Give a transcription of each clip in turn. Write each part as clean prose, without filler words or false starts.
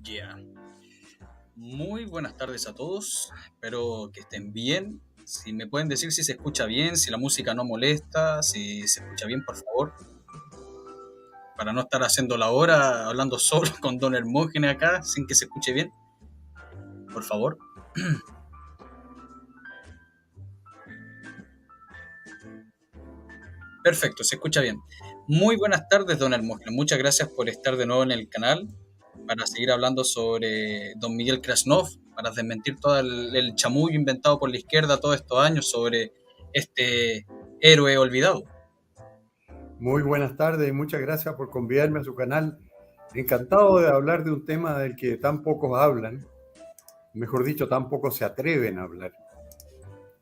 Yeah. Muy buenas tardes a todos. Espero que estén bien. Si me pueden decir si se escucha bien, si la música no molesta, si se escucha bien, por favor, para no estar haciendo la hora hablando solo con Don Hermógenes acá sin que se escuche bien, por favor. Perfecto, se escucha bien. Muy buenas tardes, Don Hermógenes. Muchas gracias por estar de nuevo en el canal para seguir hablando sobre Don Miguel Krasnov, para desmentir todo el chamullo inventado por la izquierda todos estos años sobre este héroe olvidado. Muy buenas tardes y muchas gracias por convidarme a su canal. Encantado de hablar de un tema del que tan pocos hablan, mejor dicho, tan pocos se atreven a hablar,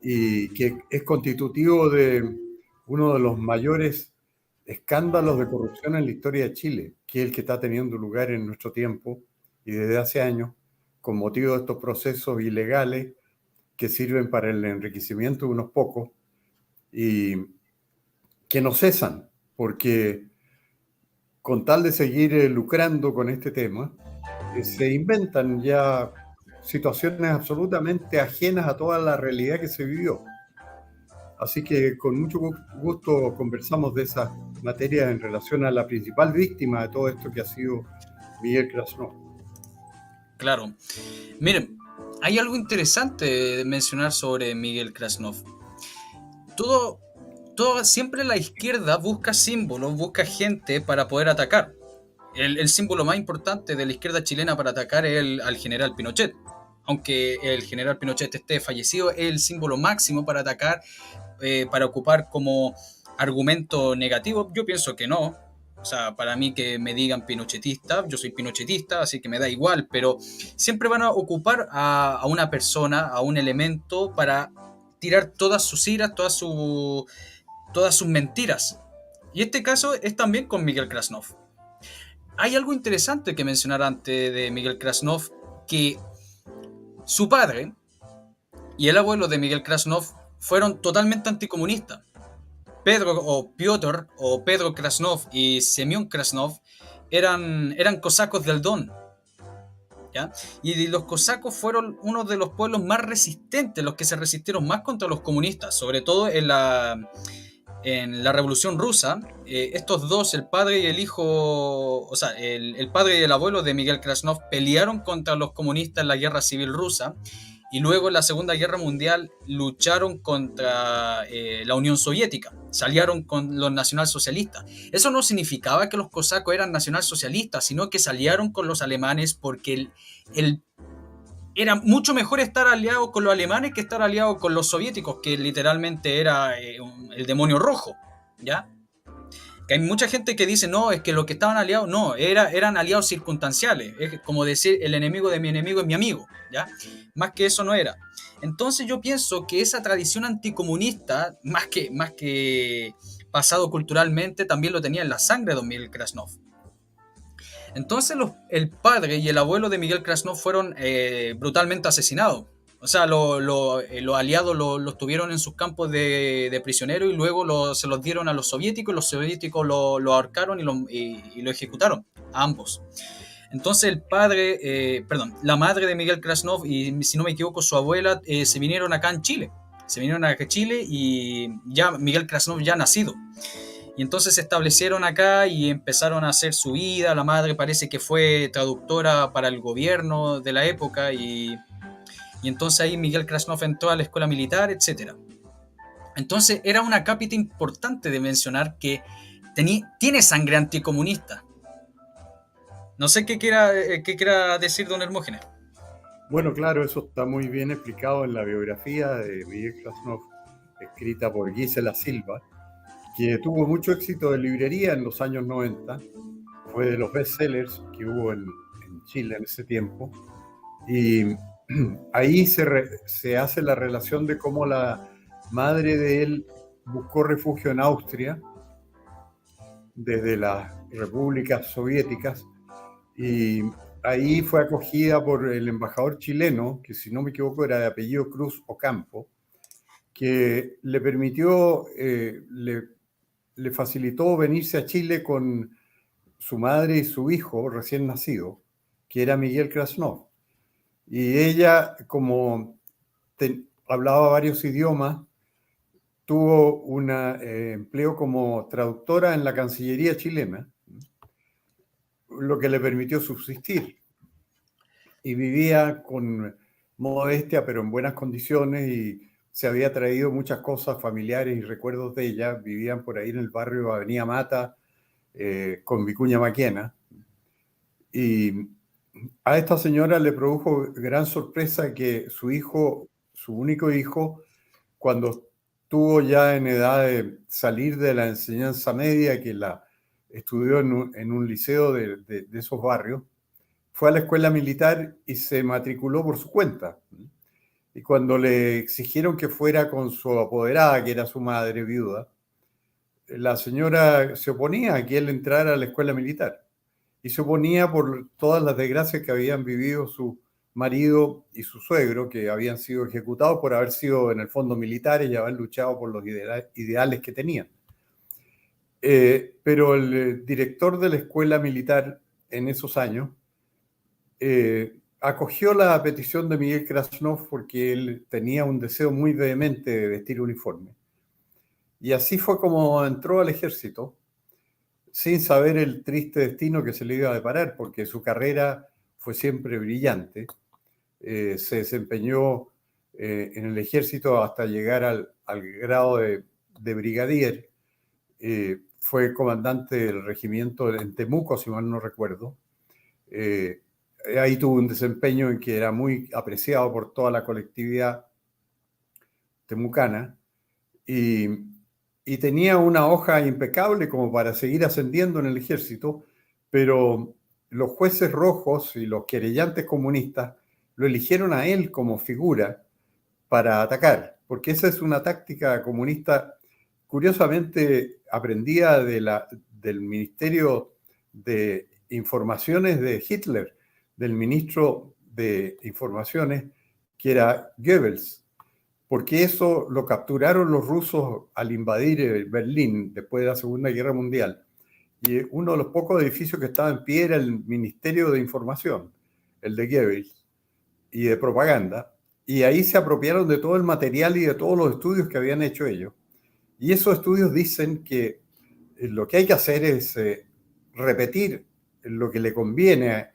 y que es constitutivo de uno de los mayores escándalos de corrupción en la historia de Chile, que es el que está teniendo lugar en nuestro tiempo y desde hace años, con motivo de estos procesos ilegales que sirven para el enriquecimiento de unos pocos y que no cesan, porque con tal de seguir lucrando con este tema, se inventan ya situaciones absolutamente ajenas a toda la realidad que se vivió. Así que con mucho gusto conversamos de esas materias en relación a la principal víctima de todo esto que ha sido Miguel Krasnov. Claro. Miren, hay algo interesante de mencionar sobre Miguel Krasnov. Todo, siempre la izquierda busca símbolos, busca gente para poder atacar. El símbolo más importante de la izquierda chilena para atacar es al general Pinochet. Aunque el general Pinochet esté fallecido, es el símbolo máximo para atacar, para ocupar como argumento negativo. Yo pienso que no. O sea, para mí que me digan pinochetista, yo soy pinochetista, así que me da igual, pero siempre van a ocupar a una persona, a un elemento, para tirar todas sus iras, todas sus mentiras. Y este caso es también con Miguel Krasnov. Hay algo interesante que mencionar antes de Miguel Krasnov, que su padre y el abuelo de Miguel Krasnov fueron totalmente anticomunistas. Pedro o Piotr o Pedro Krasnov y Semyon Krasnov eran cosacos del Don. ¿Ya? Y los cosacos fueron uno de los pueblos más resistentes, los que se resistieron más contra los comunistas, sobre todo en la Revolución Rusa. Estos dos, el padre y el hijo, o sea, el padre y el abuelo de Miguel Krasnov, pelearon contra los comunistas en la Guerra Civil Rusa, y luego en la Segunda Guerra Mundial lucharon contra la Unión Soviética, se aliaron con los nacionalsocialistas. Eso no significaba que los cosacos eran nacionalsocialistas, sino que se aliaron con los alemanes porque era mucho mejor estar aliado con los alemanes que estar aliado con los soviéticos, que literalmente era el demonio rojo, ¿ya? Que hay mucha gente que dice, no, es que los que estaban aliados, no, eran aliados circunstanciales, es como decir, el enemigo de mi enemigo es mi amigo, ¿ya? Más que eso no era. Entonces yo pienso que esa tradición anticomunista, más que pasado culturalmente, también lo tenía en la sangre de Don Miguel Krasnov. Entonces el padre y el abuelo de Miguel Krasnov fueron brutalmente asesinados. O sea, los aliados los tuvieron en sus campos de prisioneros, y luego se los dieron a los soviéticos, y los soviéticos lo ahorcaron y lo ejecutaron, a ambos. Entonces la madre de Miguel Krasnov y, si no me equivoco, su abuela, se vinieron acá en Chile. Se vinieron acá a Chile y ya Miguel Krasnov ya nacido. Y entonces se establecieron acá y empezaron a hacer su vida. La madre parece que fue traductora para el gobierno de la época, y entonces ahí Miguel Krasnov entró a la escuela militar, etc. Entonces era una cápita importante de mencionar que tiene sangre anticomunista. No sé qué quiera decir don Hermógenes. Bueno, claro, eso está muy bien explicado en la biografía de Miguel Krasnov, escrita por Gisela Silva, que tuvo mucho éxito de librería en los años 90. Fue de los bestsellers que hubo en Chile en ese tiempo. Y ahí se hace la relación de cómo la madre de él buscó refugio en Austria desde las repúblicas soviéticas, y ahí fue acogida por el embajador chileno, que si no me equivoco era de apellido Cruz Ocampo, que le permitió, le facilitó venirse a Chile con su madre y su hijo recién nacido, que era Miguel Krasnov. Y ella, como hablaba varios idiomas, tuvo un empleo como traductora en la Cancillería chilena, lo que le permitió subsistir. Y vivía con modestia, pero en buenas condiciones, y se había traído muchas cosas familiares y recuerdos de ella. Vivían por ahí en el barrio Avenida Mata, con Vicuña Maquena. Y a esta señora le produjo gran sorpresa que su hijo, su único hijo, cuando estuvo ya en edad de salir de la enseñanza media, que la estudió en un liceo de esos barrios, fue a la escuela militar y se matriculó por su cuenta. Y cuando le exigieron que fuera con su apoderada, que era su madre viuda, la señora se oponía a que él entrara a la escuela militar. Y se oponía por todas las desgracias que habían vivido su marido y su suegro, que habían sido ejecutados por haber sido en el fondo militares y haber luchado por los ideales que tenían. Pero el director de la escuela militar en esos años acogió la petición de Miguel Krasnov porque él tenía un deseo muy vehemente de vestir uniforme. Y así fue como entró al ejército, sin saber el triste destino que se le iba a deparar, porque su carrera fue siempre brillante. Se desempeñó en el ejército hasta llegar al grado de brigadier. Fue comandante del regimiento en Temuco, si mal no recuerdo. Ahí tuvo un desempeño en que era muy apreciado por toda la colectividad temucana, y tenía una hoja impecable como para seguir ascendiendo en el ejército, pero los jueces rojos y los querellantes comunistas lo eligieron a él como figura para atacar, porque esa es una táctica comunista curiosamente aprendida del Ministerio de Informaciones de Hitler, del ministro de Informaciones, que era Goebbels, porque eso lo capturaron los rusos al invadir Berlín después de la Segunda Guerra Mundial. Y uno de los pocos edificios que estaba en pie era el Ministerio de Información, el de Goebbels, y de propaganda. Y ahí se apropiaron de todo el material y de todos los estudios que habían hecho ellos. Y esos estudios dicen que lo que hay que hacer es repetir lo que le conviene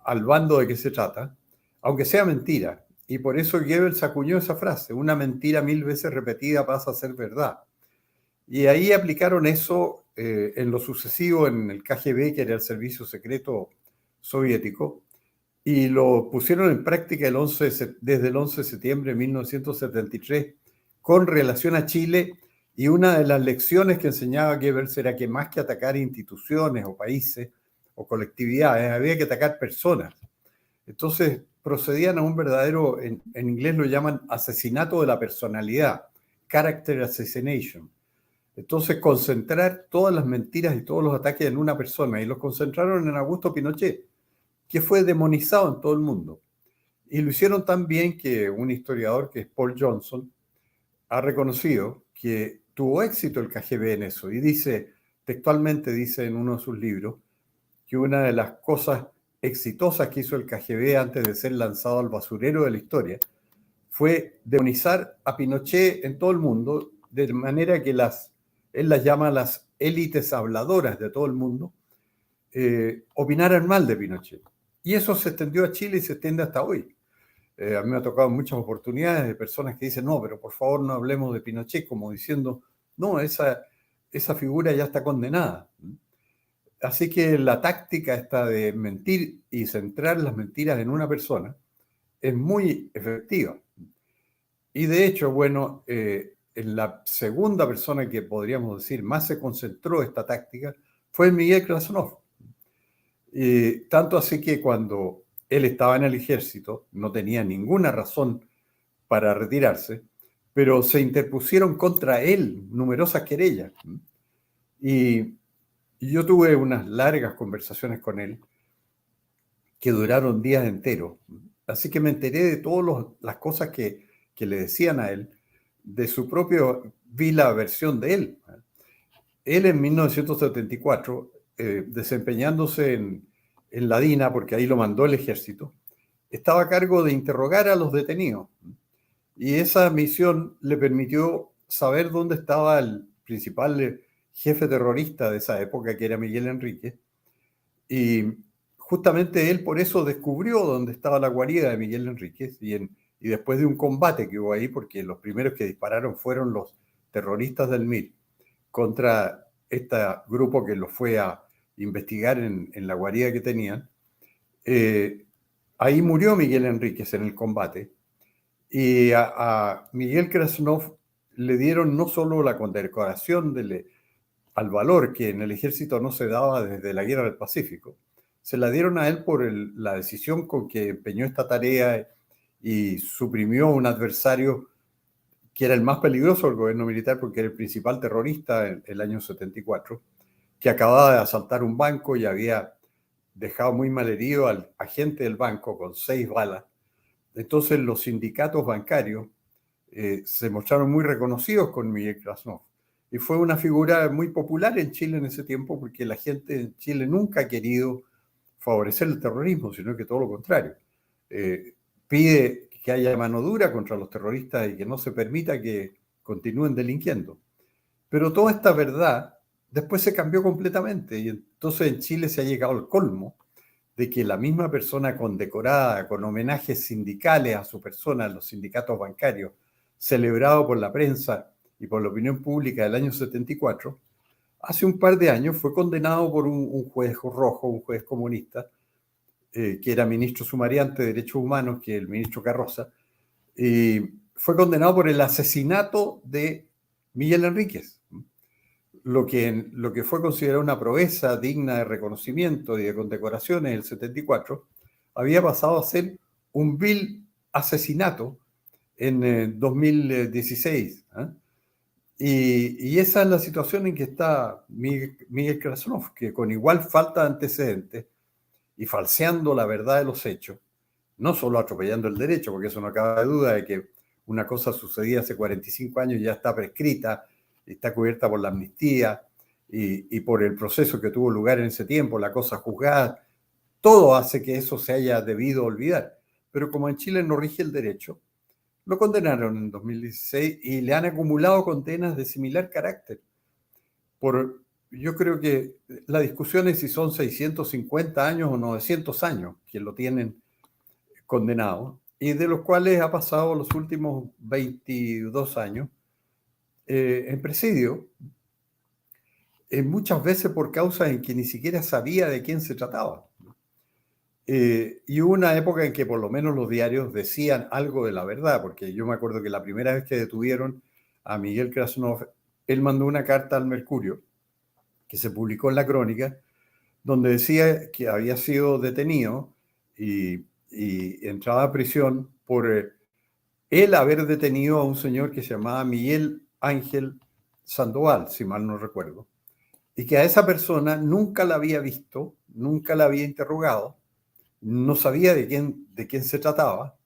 al bando de que se trata, aunque sea mentira. Y por eso Goebbels acuñó esa frase: una mentira 1000 veces repetida pasa a ser verdad. Y ahí aplicaron eso en lo sucesivo en el KGB, que era el servicio secreto soviético, y lo pusieron en práctica desde el 11 de septiembre de 1973 con relación a Chile. Y una de las lecciones que enseñaba Goebbels era que más que atacar instituciones o países o colectividades, había que atacar personas. Entonces procedían a un verdadero, en inglés lo llaman asesinato de la personalidad, character assassination. Entonces concentrar todas las mentiras y todos los ataques en una persona, y los concentraron en Augusto Pinochet, que fue demonizado en todo el mundo. Y lo hicieron tan bien que un historiador, que es Paul Johnson, ha reconocido que tuvo éxito el KGB en eso, y textualmente dice en uno de sus libros, que una de las cosas exitosas que hizo el KGB antes de ser lanzado al basurero de la historia fue demonizar a Pinochet en todo el mundo, de manera que él las llama las élites habladoras de todo el mundo, opinaran mal de Pinochet. Y eso se extendió a Chile y se extiende hasta hoy. A mí me ha tocado muchas oportunidades de personas que dicen: no, pero por favor no hablemos de Pinochet, como diciendo: no, esa figura ya está condenada. Así que la táctica esta de mentir y centrar las mentiras en una persona es muy efectiva. Y de hecho, bueno, en la segunda persona que podríamos decir más se concentró esta táctica fue Miguel Krasnov. Tanto así que cuando él estaba en el ejército no tenía ninguna razón para retirarse, pero se interpusieron contra él numerosas querellas. Y yo tuve unas largas conversaciones con él que duraron días enteros. Así que me enteré de todas las cosas que le decían a él, de su propio, vi la versión de él. Él en 1974, desempeñándose en en la DINA, porque ahí lo mandó el ejército, estaba a cargo de interrogar a los detenidos. Y esa misión le permitió saber dónde estaba el principal jefe terrorista de esa época, que era Miguel Enríquez. Y justamente él por eso descubrió dónde estaba la guarida de Miguel Enríquez. Y después de un combate que hubo ahí, porque los primeros que dispararon fueron los terroristas del MIR contra este grupo que los fue a investigar en la guarida que tenían, ahí murió Miguel Enríquez en el combate. Y a Miguel Krasnov le dieron no solo la condecoración al valor que en el ejército no se daba desde la Guerra del Pacífico, se la dieron a él por la decisión con que empeñó esta tarea y suprimió un adversario que era el más peligroso del gobierno militar porque era el principal terrorista en el año 74, que acababa de asaltar un banco y había dejado muy malherido al agente del banco con 6 balas. Entonces los sindicatos bancarios se mostraron muy reconocidos con Miguel Krasnov. Y fue una figura muy popular en Chile en ese tiempo porque la gente en Chile nunca ha querido favorecer el terrorismo, sino que todo lo contrario. Pide que haya mano dura contra los terroristas y que no se permita que continúen delinquiendo. Pero toda esta verdad después se cambió completamente y entonces en Chile se ha llegado al colmo de que la misma persona condecorada con homenajes sindicales a su persona en los sindicatos bancarios, celebrado por la prensa y por la opinión pública del año 74, hace un par de años fue condenado por un juez rojo, un juez comunista, que era ministro sumariante de Derechos Humanos, que es el ministro Carroza, y fue condenado por el asesinato de Miguel Enríquez. Lo que fue considerado una proeza digna de reconocimiento y de condecoración en el 74, había pasado a ser un vil asesinato en 2016. Y esa es la situación en que está Miguel Krasnov, que con igual falta de antecedentes y falseando la verdad de los hechos, no solo atropellando el derecho, porque eso no cabe duda de que una cosa sucedía hace 45 años y ya está prescrita, está cubierta por la amnistía y por el proceso que tuvo lugar en ese tiempo, la cosa juzgada, todo hace que eso se haya debido olvidar. Pero como en Chile no rige el derecho, lo condenaron en 2016 y le han acumulado condenas de similar carácter. Yo creo que la discusión es si son 650 años o 900 años que lo tienen condenado, y de los cuales ha pasado los últimos 22 años en presidio, muchas veces por causas en que ni siquiera sabía de quién se trataba. Y hubo una época en que por lo menos los diarios decían algo de la verdad, porque yo me acuerdo que la primera vez que detuvieron a Miguel Krasnov, él mandó una carta al Mercurio, que se publicó en la Crónica, donde decía que había sido detenido y entraba a prisión por él haber detenido a un señor que se llamaba Miguel Ángel Sandoval, si mal no recuerdo, y que a esa persona nunca la había visto, nunca la había interrogado, no sabía de quién se trataba,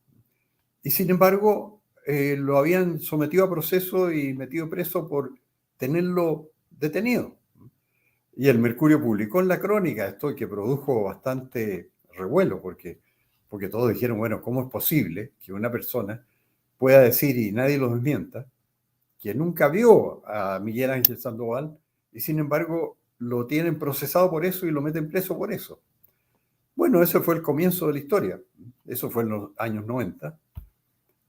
y sin embargo lo habían sometido a proceso y metido preso por tenerlo detenido. Y el Mercurio publicó en la Crónica esto, que produjo bastante revuelo, porque todos dijeron, bueno, ¿cómo es posible que una persona pueda decir, y nadie lo desmienta, que nunca vio a Miguel Ángel Sandoval y sin embargo lo tienen procesado por eso y lo meten preso por eso? Bueno, ese fue el comienzo de la historia. Eso fue en los años 90.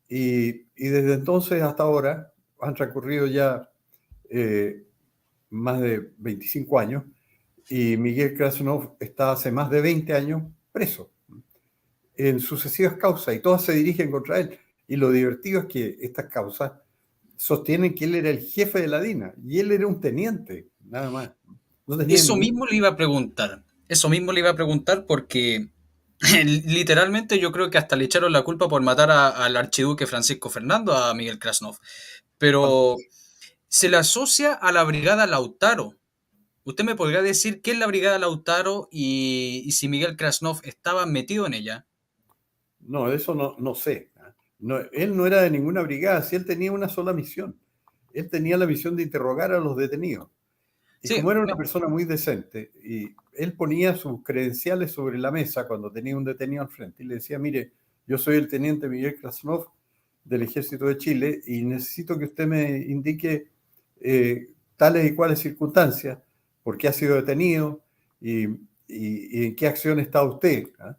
Y desde entonces hasta ahora han transcurrido ya más de 25 años y Miguel Krasnov está hace más de 20 años preso en sucesivas causas y todas se dirigen contra él. Y lo divertido es que estas causas sostienen que él era el jefe de la DINA y él era un teniente, nada más. No tenía Eso ningún... mismo le iba a preguntar. Eso mismo le iba a preguntar porque literalmente yo creo que hasta le echaron la culpa por matar al archiduque Francisco Fernando, a Miguel Krasnov. Pero se le asocia a la Brigada Lautaro. ¿Usted me podría decir qué es la Brigada Lautaro y si Miguel Krasnov estaba metido en ella? No, eso no sé. No, él no era de ninguna brigada, si él tenía una sola misión. Él tenía la misión de interrogar a los detenidos. Y Sí, como era una persona muy decente, y él ponía sus credenciales sobre la mesa cuando tenía un detenido al frente y le decía, mire, yo soy el teniente Miguel Krasnov del Ejército de Chile y necesito que usted me indique tales y cuales circunstancias, por qué ha sido detenido y en qué acción está usted. ¿Ah?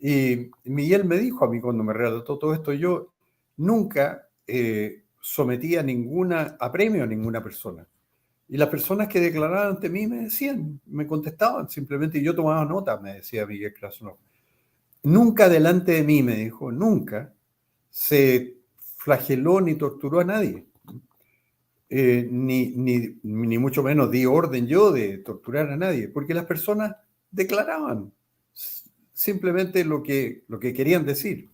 Y Miguel me dijo a mí cuando me relató todo esto, yo nunca sometí a ninguna apremio a ninguna persona. Y las personas que declaraban ante mí me decían, me contestaban simplemente, y yo tomaba nota, me decía Miguel Krasnov. Nunca delante de mí, me dijo, nunca se flageló ni torturó a nadie. Ni mucho menos di orden yo de torturar a nadie, porque las personas declaraban simplemente lo que querían decir.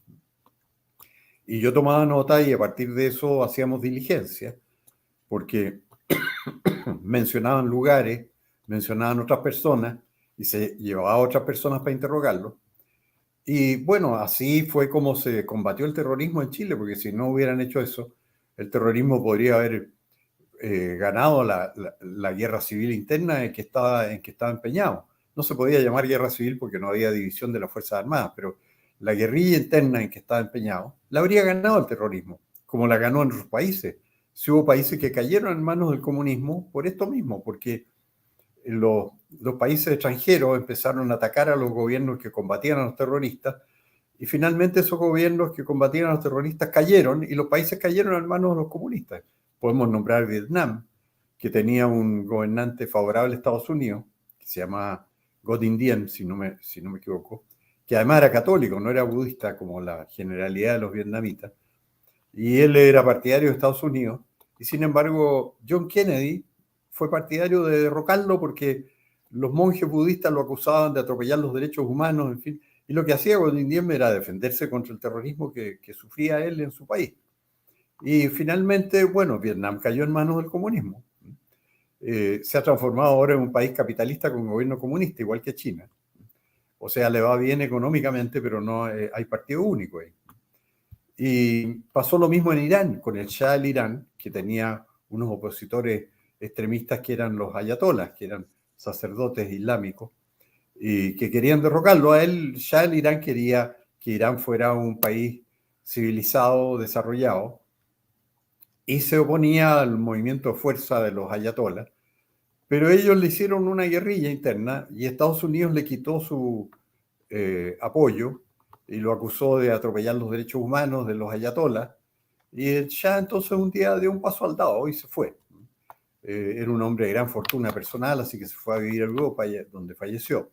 Y yo tomaba nota y a partir de eso hacíamos diligencia, porque mencionaban lugares, mencionaban otras personas y se llevaba a otras personas para interrogarlos. Y bueno, así fue como se combatió el terrorismo en Chile, porque si no hubieran hecho eso, el terrorismo podría haber ganado la guerra civil interna en que estaba empeñado. No se podía llamar guerra civil porque no había división de las Fuerzas Armadas, pero la guerrilla interna en que estaba empeñado la habría ganado el terrorismo, como la ganó en otros países. Si hubo países que cayeron en manos del comunismo por esto mismo, porque los países extranjeros empezaron a atacar a los gobiernos que combatían a los terroristas y finalmente esos gobiernos que combatían a los terroristas cayeron y los países cayeron en manos de los comunistas. Podemos nombrar Vietnam, que tenía un gobernante favorable a Estados Unidos, que se llama God in Diem, si no me equivoco, que además era católico, no era budista como la generalidad de los vietnamitas, y él era partidario de Estados Unidos, y sin embargo John Kennedy fue partidario de derrocarlo porque los monjes budistas lo acusaban de atropellar los derechos humanos, en fin, y lo que hacía God in Diem era defenderse contra el terrorismo que sufría él en su país. Y finalmente, bueno, Vietnam cayó en manos del comunismo. Se ha transformado ahora en un país capitalista con gobierno comunista, igual que China. O sea, le va bien económicamente, pero no hay partido único ahí. Y pasó lo mismo en Irán, con el Shah del Irán, que tenía unos opositores extremistas que eran los ayatolas, que eran sacerdotes islámicos, y que querían derrocarlo. A él, Shah del Irán quería que Irán fuera un país civilizado, desarrollado, y se oponía al movimiento de fuerza de los ayatolas, pero ellos le hicieron una guerrilla interna y Estados Unidos le quitó su apoyo y lo acusó de atropellar los derechos humanos de los ayatolas. Y el Shah entonces un día dio un paso al lado y se fue. Era un hombre de gran fortuna personal, así que se fue a vivir a Europa, donde falleció.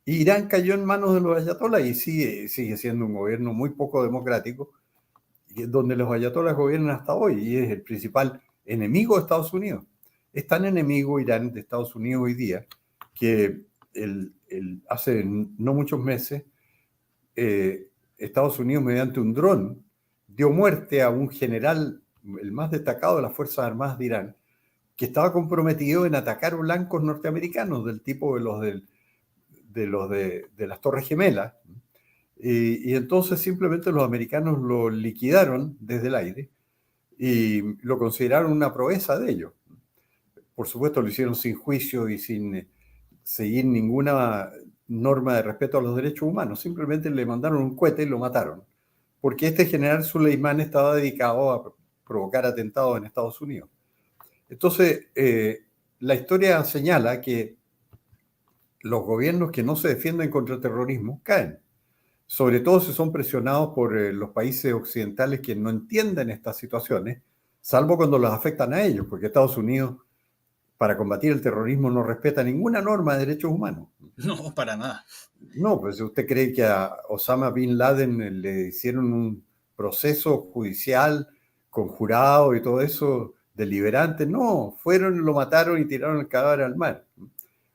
Y Irán cayó en manos de los ayatolas y sigue siendo un gobierno muy poco democrático, donde los ayatolas gobiernan hasta hoy y es el principal enemigo de Estados Unidos. Es tan enemigo Irán de Estados Unidos hoy día que hace no muchos meses Estados Unidos, mediante un dron, dio muerte a un general, el más destacado de las Fuerzas Armadas de Irán, que estaba comprometido en atacar blancos norteamericanos del tipo de las Torres Gemelas. Y entonces simplemente los americanos lo liquidaron desde el aire y lo consideraron una proeza de ellos. Por supuesto, lo hicieron sin juicio y sin seguir ninguna norma de respeto a los derechos humanos. Simplemente le mandaron un cohete y lo mataron. Porque este general Soleimán estaba dedicado a provocar atentados en Estados Unidos. Entonces, la historia señala que los gobiernos que no se defienden contra el terrorismo caen. Sobre todo si son presionados por los países occidentales que no entienden estas situaciones, salvo cuando los afectan a ellos, porque Estados Unidos, para combatir el terrorismo, no respeta ninguna norma de derechos humanos. no, para nada. No, pues usted cree que a Osama Bin Laden le hicieron un proceso judicial conjurado y todo eso deliberante. No, fueron, lo mataron y tiraron el cadáver al mar.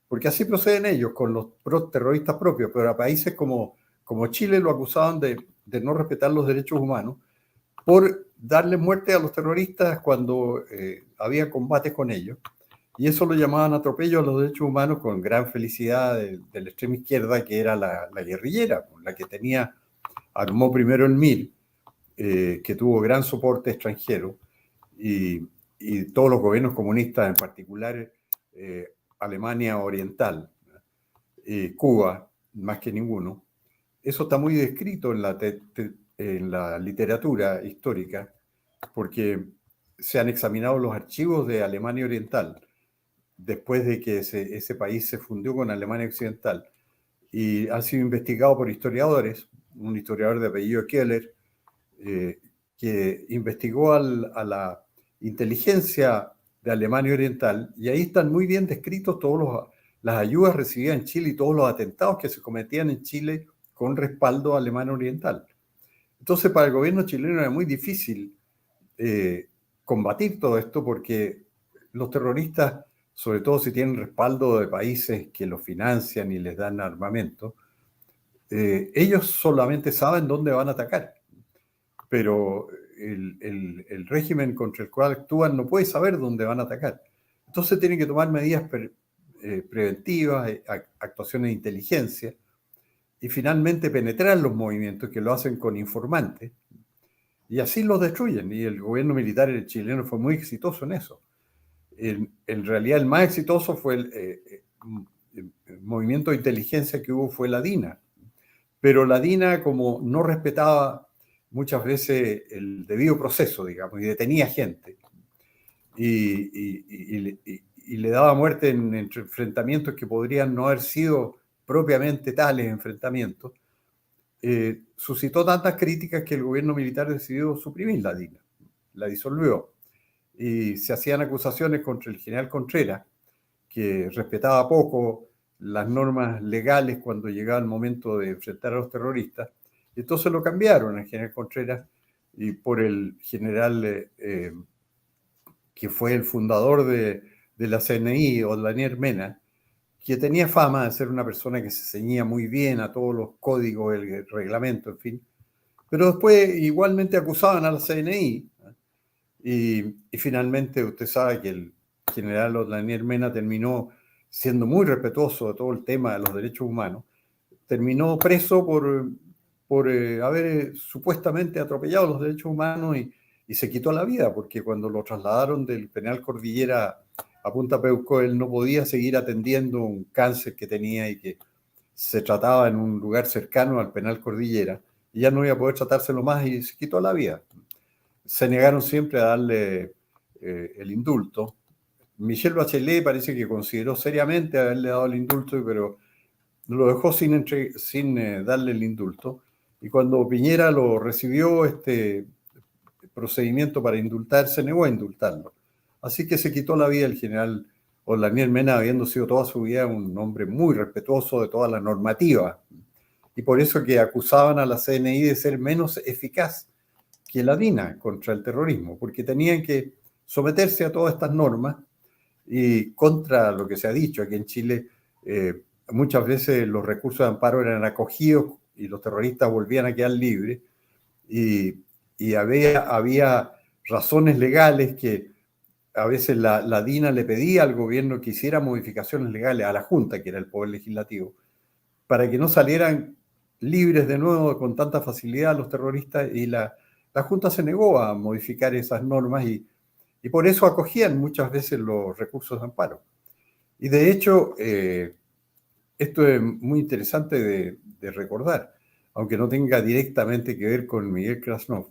Porque así proceden ellos con los terroristas propios, pero a países como Chile lo acusaban de no respetar los derechos humanos por darle muerte a los terroristas cuando había combates con ellos. Y eso lo llamaban atropello a los derechos humanos con gran felicidad de la extrema izquierda, que era la guerrillera, la que armó primero el MIR, que tuvo gran soporte extranjero, y todos los gobiernos comunistas, en particular Alemania Oriental, Cuba, más que ninguno. Eso está muy descrito en la literatura histórica, porque se han examinado los archivos de Alemania Oriental después de que ese país se fundió con Alemania Occidental, y han sido investigados por historiadores, un historiador de apellido Keller, que investigó a la inteligencia de Alemania Oriental, y ahí están muy bien descritos todas las ayudas recibidas en Chile y todos los atentados que se cometían en Chile con respaldo a Alemania Oriental. Entonces, para el gobierno chileno era muy difícil combatir todo esto, porque los terroristas, sobre todo si tienen respaldo de países que los financian y les dan armamento, ellos solamente saben dónde van a atacar, pero el régimen contra el cual actúan no puede saber dónde van a atacar. Entonces tienen que tomar medidas preventivas, actuaciones de inteligencia, y finalmente penetrar los movimientos, que lo hacen con informantes, y así los destruyen. Y el gobierno militar chileno fue muy exitoso en eso. En realidad el más exitoso fue el movimiento de inteligencia que hubo, fue la DINA. Pero la DINA, como no respetaba muchas veces el debido proceso, digamos, y detenía gente, y le daba muerte en enfrentamientos que podrían no haber sido propiamente tales enfrentamientos, suscitó tantas críticas que el gobierno militar decidió suprimir la DINA, la disolvió. Y se hacían acusaciones contra el general Contreras, que respetaba poco las normas legales cuando llegaba el momento de enfrentar a los terroristas. Y entonces lo cambiaron al general Contreras y por el general que fue el fundador de la CNI, Daniel Mena, que tenía fama de ser una persona que se ceñía muy bien a todos los códigos, el reglamento, en fin. Pero después igualmente acusaban a la CNI. Y finalmente usted sabe que el general Daniel Mena terminó siendo muy respetuoso de todo el tema de los derechos humanos. Terminó preso por haber supuestamente atropellado los derechos humanos, y se quitó la vida, porque cuando lo trasladaron del penal Cordillera a Punta Peuco, él no podía seguir atendiendo un cáncer que tenía y que se trataba en un lugar cercano al penal Cordillera, y ya no iba a poder tratárselo más y se quitó la vida. Se negaron siempre a darle el indulto. Michelle Bachelet parece que consideró seriamente haberle dado el indulto, pero lo dejó sin darle el indulto. Y cuando Piñera lo recibió, este procedimiento para indultar, se negó a indultarlo. Así que se quitó la vida el general Daniel Mena, habiendo sido toda su vida un hombre muy respetuoso de toda la normativa. Y por eso que acusaban a la CNI de ser menos eficaz que la DINA contra el terrorismo, porque tenían que someterse a todas estas normas, y contra lo que se ha dicho, aquí en Chile muchas veces los recursos de amparo eran acogidos y los terroristas volvían a quedar libres, y había razones legales que a veces la DINA le pedía al gobierno que hiciera modificaciones legales a la Junta, que era el poder legislativo, para que no salieran libres de nuevo con tanta facilidad los terroristas, y la Junta se negó a modificar esas normas, y por eso acogían muchas veces los recursos de amparo. Y de hecho, esto es muy interesante de recordar, aunque no tenga directamente que ver con Miguel Krasnov.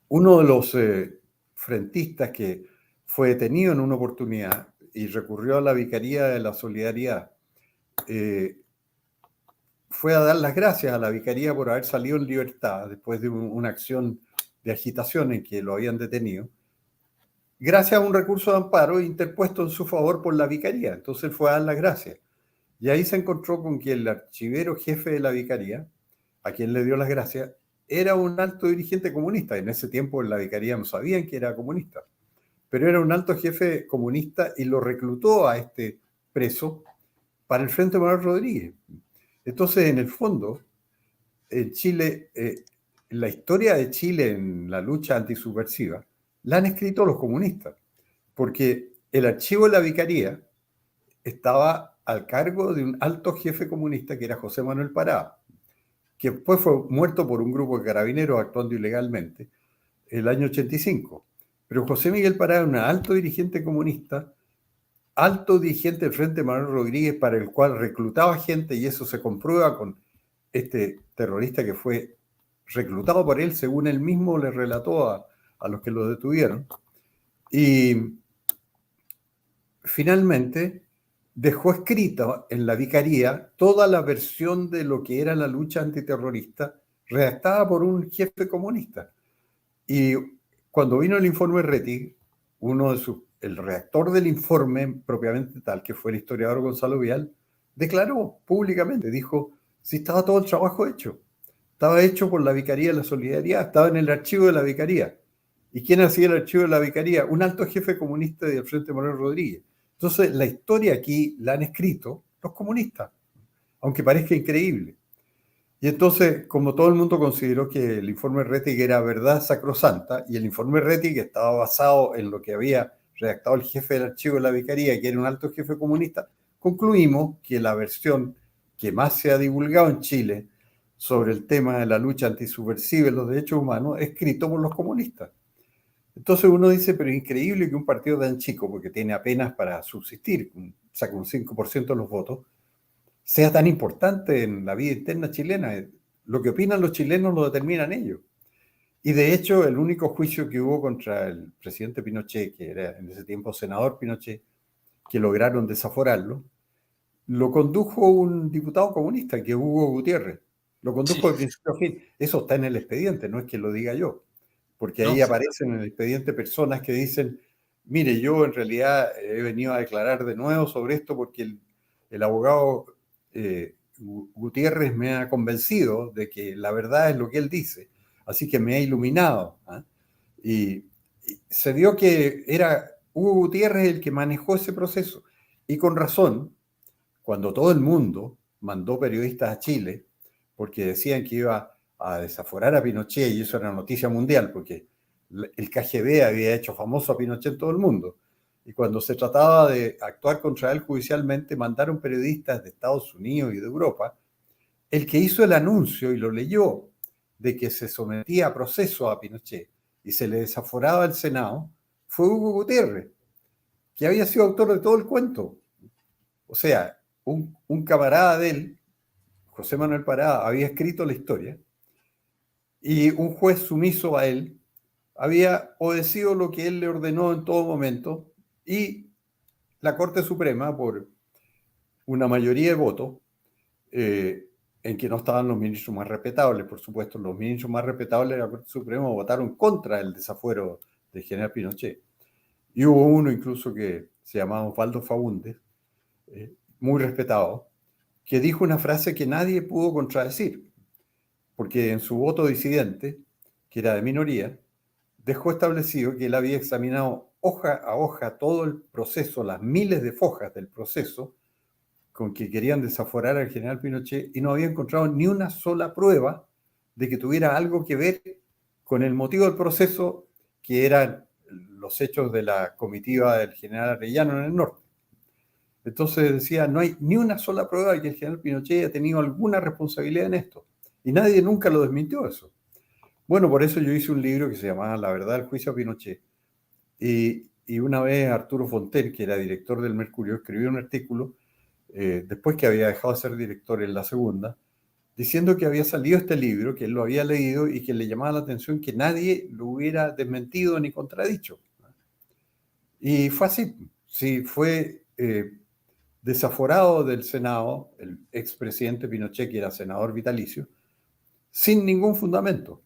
Uno de los frentistas que fue detenido en una oportunidad y recurrió a la Vicaría de la Solidaridad, fue a dar las gracias a la Vicaría por haber salido en libertad después de una acción de agitación en que lo habían detenido, gracias a un recurso de amparo interpuesto en su favor por la Vicaría. Entonces él fue a dar las gracias. Y ahí se encontró con que el archivero jefe de la Vicaría, a quien le dio las gracias, era un alto dirigente comunista. En ese tiempo en la Vicaría no sabían que era comunista, pero era un alto jefe comunista, y lo reclutó a este preso para el Frente Manuel Rodríguez. Entonces, en el fondo, en Chile, la historia de Chile en la lucha antisubversiva la han escrito los comunistas, porque el archivo de la Vicaría estaba al cargo de un alto jefe comunista que era José Manuel Parada, que después fue muerto por un grupo de carabineros actuando ilegalmente el año 85. Pero José Miguel Parada era un alto dirigente comunista, alto dirigente del Frente Manuel Rodríguez, para el cual reclutaba gente, y eso se comprueba con este terrorista que fue reclutado por él, según él mismo le relató a los que lo detuvieron. Y finalmente dejó escrita en la vicaría toda la versión de lo que era la lucha antiterrorista, redactada por un jefe comunista. Y cuando vino el informe Rettig, el redactor del informe propiamente tal, que fue el historiador Gonzalo Vial, declaró públicamente, dijo, si estaba todo el trabajo hecho, estaba hecho por la Vicaría de la Solidaridad, estaba en el archivo de la Vicaría. ¿Y quién hacía el archivo de la Vicaría? Un alto jefe comunista del Frente Manuel Rodríguez. Entonces, la historia aquí la han escrito los comunistas, aunque parezca increíble. Y entonces, como todo el mundo consideró que el informe Rettig era verdad sacrosanta, y el informe Rettig estaba basado en lo que había redactado el jefe del archivo de la Vicaría, que era un alto jefe comunista, concluimos que la versión que más se ha divulgado en Chile sobre el tema de la lucha antisubversiva y los derechos humanos, escrito por los comunistas. Entonces uno dice, pero es increíble que un partido tan chico, porque tiene apenas para subsistir, saca un 5% de los votos, sea tan importante en la vida interna chilena. Lo que opinan los chilenos lo determinan ellos. Y de hecho, el único juicio que hubo contra el presidente Pinochet, que era en ese tiempo senador Pinochet, que lograron desaforarlo, lo condujo un diputado comunista, que es Hugo Gutiérrez. Lo condujo Sí, de principio a fin. Eso está en el expediente, no es que lo diga yo, porque no, ahí sí, aparecen en el expediente personas que dicen, mire, yo en realidad he venido a declarar de nuevo sobre esto porque el abogado Gutiérrez me ha convencido de que la verdad es lo que él dice, así que me ha iluminado. ¿Ah? Y se vio que era Hugo Gutiérrez el que manejó ese proceso, y con razón, cuando todo el mundo mandó periodistas a Chile, porque decían que iba a desaforar a Pinochet, y eso era noticia mundial, porque el KGB había hecho famoso a Pinochet en todo el mundo. Y cuando se trataba de actuar contra él judicialmente, mandaron periodistas de Estados Unidos y de Europa. El que hizo el anuncio y lo leyó de que se sometía a proceso a Pinochet y se le desaforaba el Senado fue Hugo Gutiérrez, que había sido autor de todo el cuento. O sea, un camarada de él, José Manuel Parada, había escrito la historia, y un juez sumiso a él había obedecido lo que él le ordenó en todo momento, y la Corte Suprema, por una mayoría de votos, en que no estaban los ministros más respetables, por supuesto, los ministros más respetables de la Corte Suprema votaron contra el desafuero del general Pinochet. Y hubo uno incluso que se llamaba Osvaldo Faúndez, muy respetado, que dijo una frase que nadie pudo contradecir, porque en su voto disidente, que era de minoría, dejó establecido que él había examinado hoja a hoja todo el proceso, las miles de fojas del proceso con que querían desaforar al general Pinochet, y no había encontrado ni una sola prueba de que tuviera algo que ver con el motivo del proceso, que eran los hechos de la comitiva del general Arellano en el norte. Entonces decía, no hay ni una sola prueba de que el general Pinochet haya tenido alguna responsabilidad en esto. Y nadie nunca lo desmintió eso. Bueno, por eso yo hice un libro que se llamaba La verdad del juicio a Pinochet. Y una vez Arturo Fonten, que era director del Mercurio, escribió un artículo, después que había dejado de ser director en la segunda, diciendo que había salido este libro, que él lo había leído y que le llamaba la atención que nadie lo hubiera desmentido ni contradicho. Y fue así. Sí, fue desaforado del Senado el expresidente Pinochet, que era senador vitalicio, sin ningún fundamento.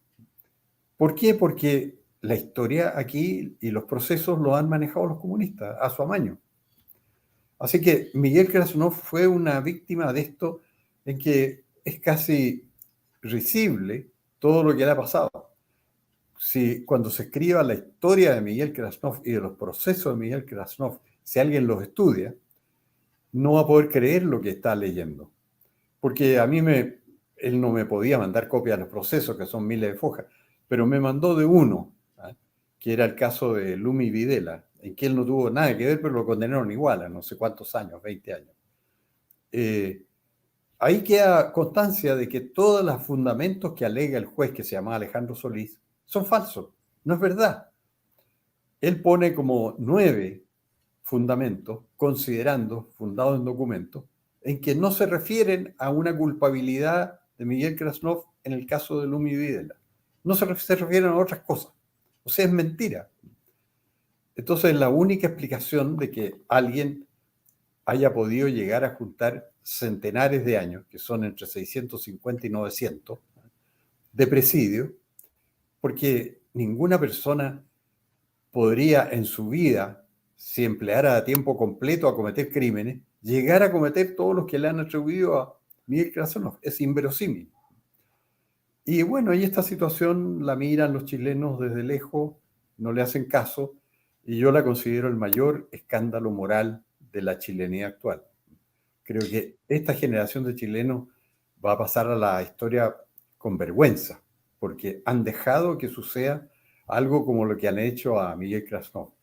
¿Por qué? Porque la historia aquí y los procesos lo han manejado los comunistas a su amaño. Así que Miguel Krasnov fue una víctima de esto, en que es casi risible todo lo que le ha pasado. Si cuando se escriba la historia de Miguel Krasnov y de los procesos de Miguel Krasnov, si alguien los estudia, no va a poder creer lo que está leyendo. Porque él no me podía mandar copias de los procesos, que son miles de fojas, pero me mandó de uno, ¿eh? Que era el caso de Lumi Videla, en que él no tuvo nada que ver, pero lo condenaron igual a no sé cuántos años, 20 años. Ahí queda constancia de que todos los fundamentos que alega el juez, que se llama Alejandro Solís, son falsos, no es verdad. él pone como 9 fundamentos, considerando, fundados en documentos, en que no se refieren a una culpabilidad de Miguel Krasnov en el caso de Lumi Videla. No se refieren a otras cosas. O sea, es mentira. Entonces, la única explicación de que alguien haya podido llegar a juntar centenares de años, que son entre 650 y 900, de presidio, porque ninguna persona podría en su vida, si empleara a tiempo completo a cometer crímenes, llegar a cometer todos los que le han atribuido a Miguel Krasnov. Es inverosímil. Y bueno, y esta situación la miran los chilenos desde lejos, no le hacen caso, y yo la considero el mayor escándalo moral de la chilenidad actual. Creo que esta generación de chilenos va a pasar a la historia con vergüenza, porque han dejado que suceda algo como lo que han hecho a Miguel Krasnov.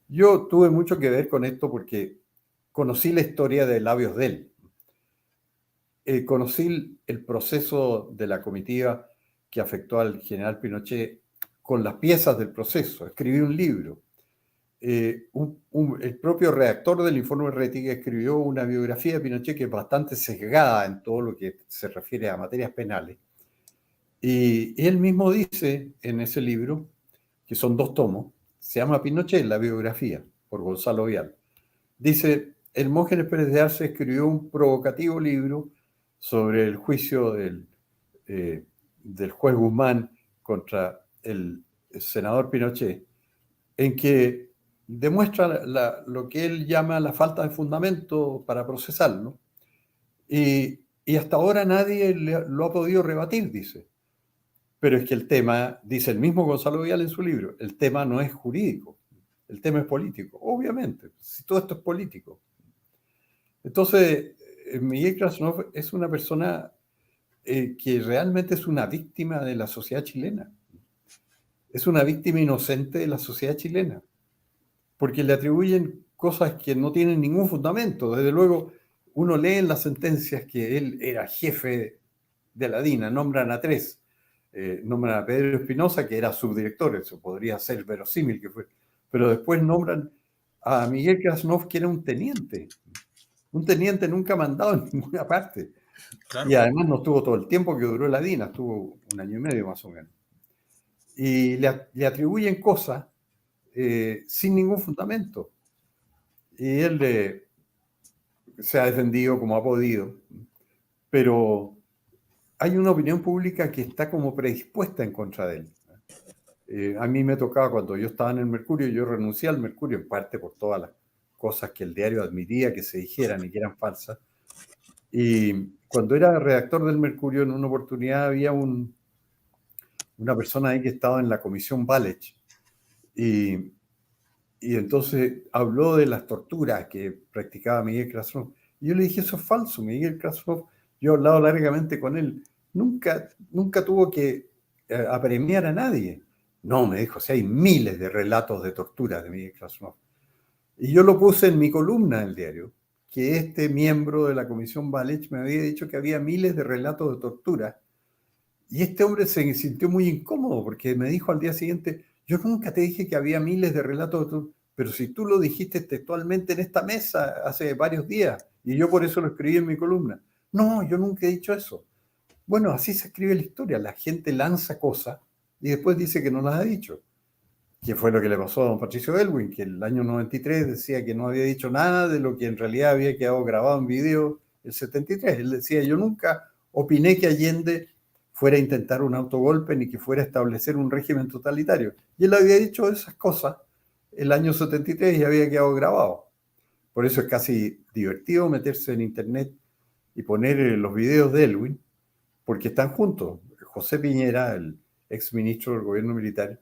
Yo tuve mucho que ver con esto porque conocí la historia de Labios de él. Conocí el proceso de la comitiva que afectó al general Pinochet con las piezas del proceso. Escribí un libro. El propio redactor del informe Rettig escribió una biografía de Pinochet que es bastante sesgada en todo lo que se refiere a materias penales. Y él mismo dice en ese libro, que son 2 tomos, se llama Pinochet, la biografía, por Gonzalo Vial. Dice, Hermógenes Pérez de Arce escribió un provocativo libro sobre el juicio del juez Guzmán contra el senador Pinochet, en que demuestra lo que él llama la falta de fundamento para procesarlo, y hasta ahora nadie lo ha podido rebatir, dice. Pero es que el tema, dice el mismo Gonzalo Vial en su libro, el tema no es jurídico, el tema es político, obviamente, si todo esto es político. Entonces, Miguel Krasnov es una persona que realmente es una víctima de la sociedad chilena, es una víctima inocente de la sociedad chilena, porque le atribuyen cosas que no tienen ningún fundamento. Desde luego, uno lee en las sentencias que él era jefe de la DINA, nombran a 3. Nombran a Pedro Espinosa, que era subdirector, eso podría ser verosímil que fue, pero después nombran a Miguel Krasnov, que era un teniente nunca mandado en ninguna parte, Claro. y además no estuvo todo el tiempo que duró la DINA, estuvo 1 año y medio más o menos, y le atribuyen cosas sin ningún fundamento, y él se ha defendido como ha podido, pero hay una opinión pública que está como predispuesta en contra de él. A mí me tocaba cuando yo estaba en el Mercurio, yo renuncié al Mercurio en parte por todas las cosas que el diario admitía que se dijeran y que eran falsas. Y cuando era redactor del Mercurio, en una oportunidad había una persona ahí que estaba en la comisión Valech. Y entonces habló de las torturas que practicaba Miguel Krasnov. Y yo le dije, eso es falso, Miguel Krasnov, yo he hablado largamente con él, nunca tuvo que apremiar a nadie. No, me dijo, si hay miles de relatos de torturas de Miguel Krasnov. Y yo lo puse en mi columna del diario, que este miembro de la comisión Valech me había dicho que había miles de relatos de tortura. Y este hombre se sintió muy incómodo porque me dijo al día siguiente, yo nunca te dije que había miles de relatos de tortura, pero si tú lo dijiste textualmente en esta mesa hace varios días, y yo por eso lo escribí en mi columna. No, yo nunca he dicho eso. Bueno, así se escribe la historia. La gente lanza cosas y después dice que no las ha dicho. Que fue lo que le pasó a don Patricio Elwin, que el año 93 decía que no había dicho nada de lo que en realidad había quedado grabado en video el 73. Él decía, yo nunca opiné que Allende fuera a intentar un autogolpe ni que fuera a establecer un régimen totalitario. Y él había dicho esas cosas el año 73 y había quedado grabado. Por eso es casi divertido meterse en internet y poner los videos de Elwin, porque están juntos. José Piñera, el ex ministro del gobierno militar,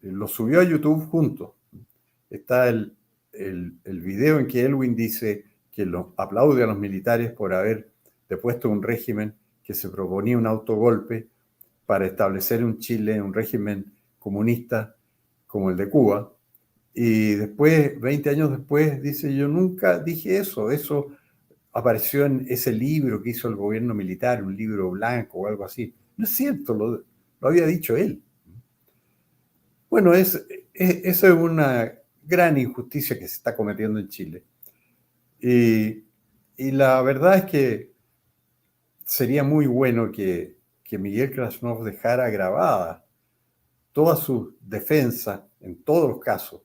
lo subió a YouTube juntos. Está el video en que Elwin dice que lo aplaude a los militares por haber depuesto un régimen que se proponía un autogolpe para establecer un Chile, un régimen comunista como el de Cuba. Y después, 20 años después, dice, yo nunca dije eso, eso apareció en ese libro que hizo el gobierno militar, un libro blanco o algo así. No es cierto, lo había dicho él. Bueno, eso es una gran injusticia que se está cometiendo en Chile. Y la verdad es que sería muy bueno que Miguel Krasnov dejara grabada todas sus defensas en todos los casos,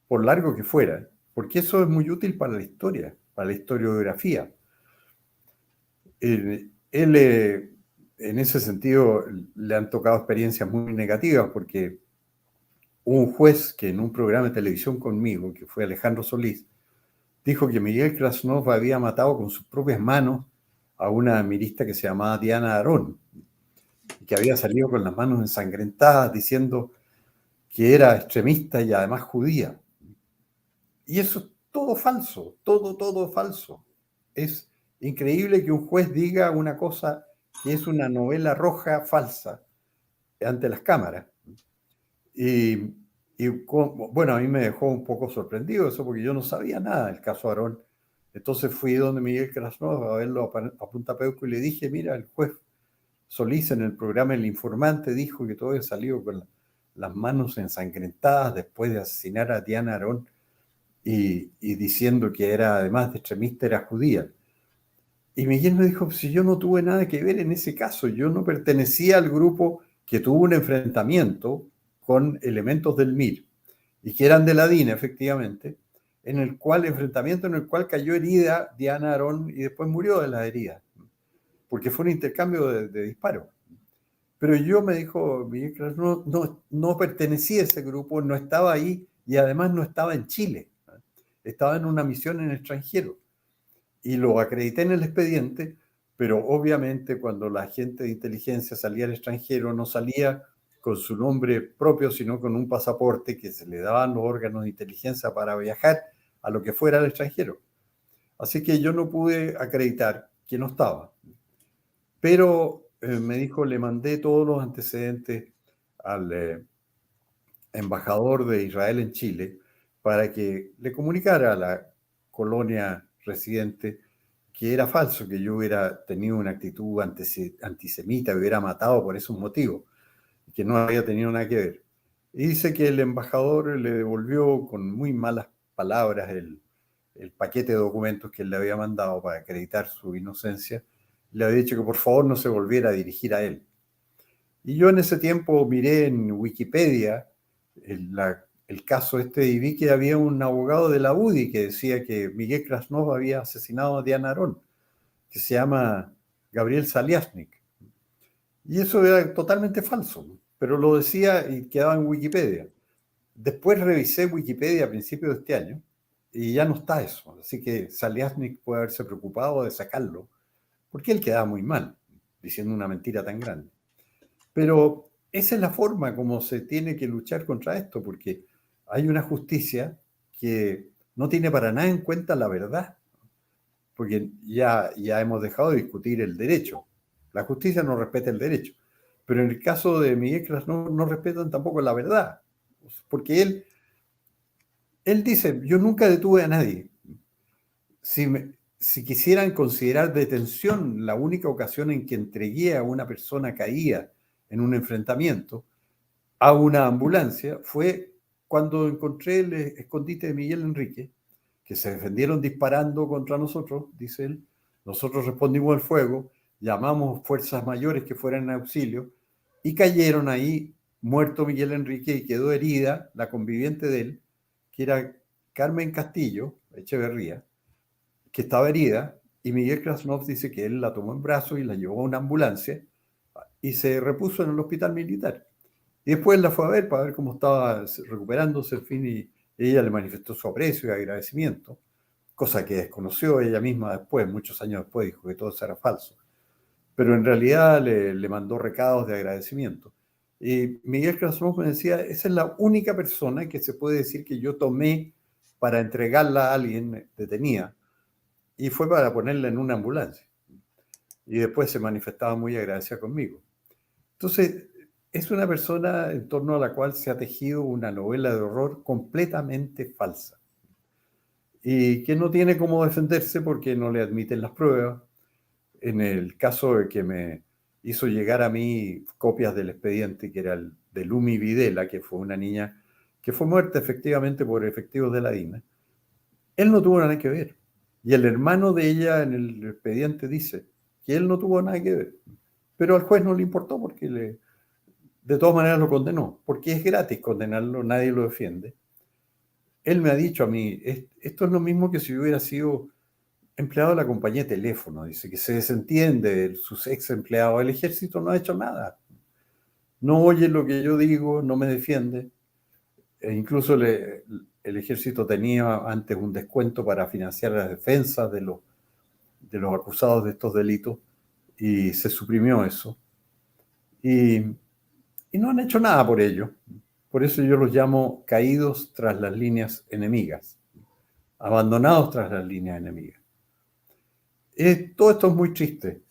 por largo que fuera, porque eso es muy útil para la historiografía. Él, en ese sentido, le han tocado experiencias muy negativas, porque hubo un juez que en un programa de televisión conmigo, que fue Alejandro Solís, dijo que Miguel Krasnov había matado con sus propias manos a una mirista que se llamaba Diana Arón, y que había salido con las manos ensangrentadas diciendo que era extremista y además judía. Y eso es todo falso, todo falso. Es increíble que un juez diga una cosa que es una novela roja falsa ante las cámaras. Y, bueno, a mí me dejó un poco sorprendido eso, porque yo no sabía nada del caso Aarón. Entonces fui donde Miguel Krasnov a verlo a punta peuco y le dije: mira, el juez Solís en el programa El Informante dijo que todo había salido con las manos ensangrentadas después de asesinar a Diana Aarón, y diciendo que era, además de extremista, era judía. Y Miguel me dijo: si yo no tuve nada que ver en ese caso, yo no pertenecía al grupo que tuvo un enfrentamiento con elementos del MIR, y que eran de la DINA, efectivamente, enfrentamiento en el cual cayó herida Diana Aarón y después murió de las heridas, porque fue un intercambio de disparos. Pero yo, me dijo Miguel Krasnov, no pertenecía a ese grupo, no estaba ahí, y además no estaba en Chile, estaba en una misión en el extranjero. Y lo acredité en el expediente, pero obviamente cuando la agente de inteligencia salía al extranjero, no salía con su nombre propio, sino con un pasaporte que se le daban los órganos de inteligencia para viajar a lo que fuera al extranjero. Así que yo no pude acreditar que no estaba. Pero me dijo: le mandé todos los antecedentes al embajador de Israel en Chile para que le comunicara a la colonia residente que era falso, que yo hubiera tenido una actitud antisemita, que hubiera matado por esos motivos, que no había tenido nada que ver. Y dice que el embajador le devolvió con muy malas palabras el paquete de documentos que él le había mandado para acreditar su inocencia. Le había dicho que por favor no se volviera a dirigir a él. Y yo en ese tiempo miré en Wikipedia el caso este, y vi que había un abogado de la UDI que decía que Miguel Krasnov había asesinado a Diana Aarón, que se llama Gabriel Saliasnik. Y eso era totalmente falso, pero lo decía y quedaba en Wikipedia. Después revisé Wikipedia a principios de este año y ya no está eso. Así que Saliasnik puede haberse preocupado de sacarlo, porque él quedaba muy mal diciendo una mentira tan grande. Pero esa es la forma como se tiene que luchar contra esto, porque hay una justicia que no tiene para nada en cuenta la verdad, porque ya hemos dejado de discutir el derecho. La justicia no respeta el derecho. Pero en el caso de Miguel Krasnov no respetan tampoco la verdad, porque él dice: yo nunca detuve a nadie. Si quisieran considerar detención la única ocasión en que entregué a una persona caída en un enfrentamiento a una ambulancia, fue cuando encontré el escondite de Miguel Enrique, que se defendieron disparando contra nosotros, dice él. Nosotros respondimos al fuego, llamamos fuerzas mayores que fueran en auxilio, y cayeron ahí, muerto Miguel Enrique, y quedó herida la conviviente de él, que era Carmen Castillo Echeverría, que estaba herida, y Miguel Krasnov dice que él la tomó en brazos y la llevó a una ambulancia y se repuso en el hospital militar. Y después la fue a ver para ver cómo estaba recuperándose, en fin, y ella le manifestó su aprecio y agradecimiento, cosa que desconoció ella misma después, muchos años después, dijo que todo eso era falso. Pero en realidad le mandó recados de agradecimiento. Y Miguel Krasnov me decía: esa es la única persona que se puede decir que yo tomé para entregarla a alguien detenida, y fue para ponerla en una ambulancia. Y después se manifestaba muy agradecida conmigo. Entonces, es una persona en torno a la cual se ha tejido una novela de horror completamente falsa, y que no tiene cómo defenderse porque no le admiten las pruebas. En el caso de que me hizo llegar a mí copias del expediente, que era el de Lumi Videla, que fue una niña que fue muerta efectivamente por efectivos de la DINA. Él no tuvo nada que ver. Y el hermano de ella en el expediente dice que él no tuvo nada que ver. Pero al juez no le importó porque de todas maneras lo condenó, porque es gratis condenarlo, nadie lo defiende. Él me ha dicho a mí, esto es lo mismo que si yo hubiera sido empleado de la compañía de teléfono, dice que se desentiende de sus ex empleados. El ejército no ha hecho nada, no oye lo que yo digo, no me defiende. E incluso el ejército tenía antes un descuento para financiar las defensas de los acusados de estos delitos y se suprimió eso. Y, y no han hecho nada por ello. Por eso yo los llamo caídos tras las líneas enemigas, abandonados tras las líneas enemigas. Todo esto es muy triste.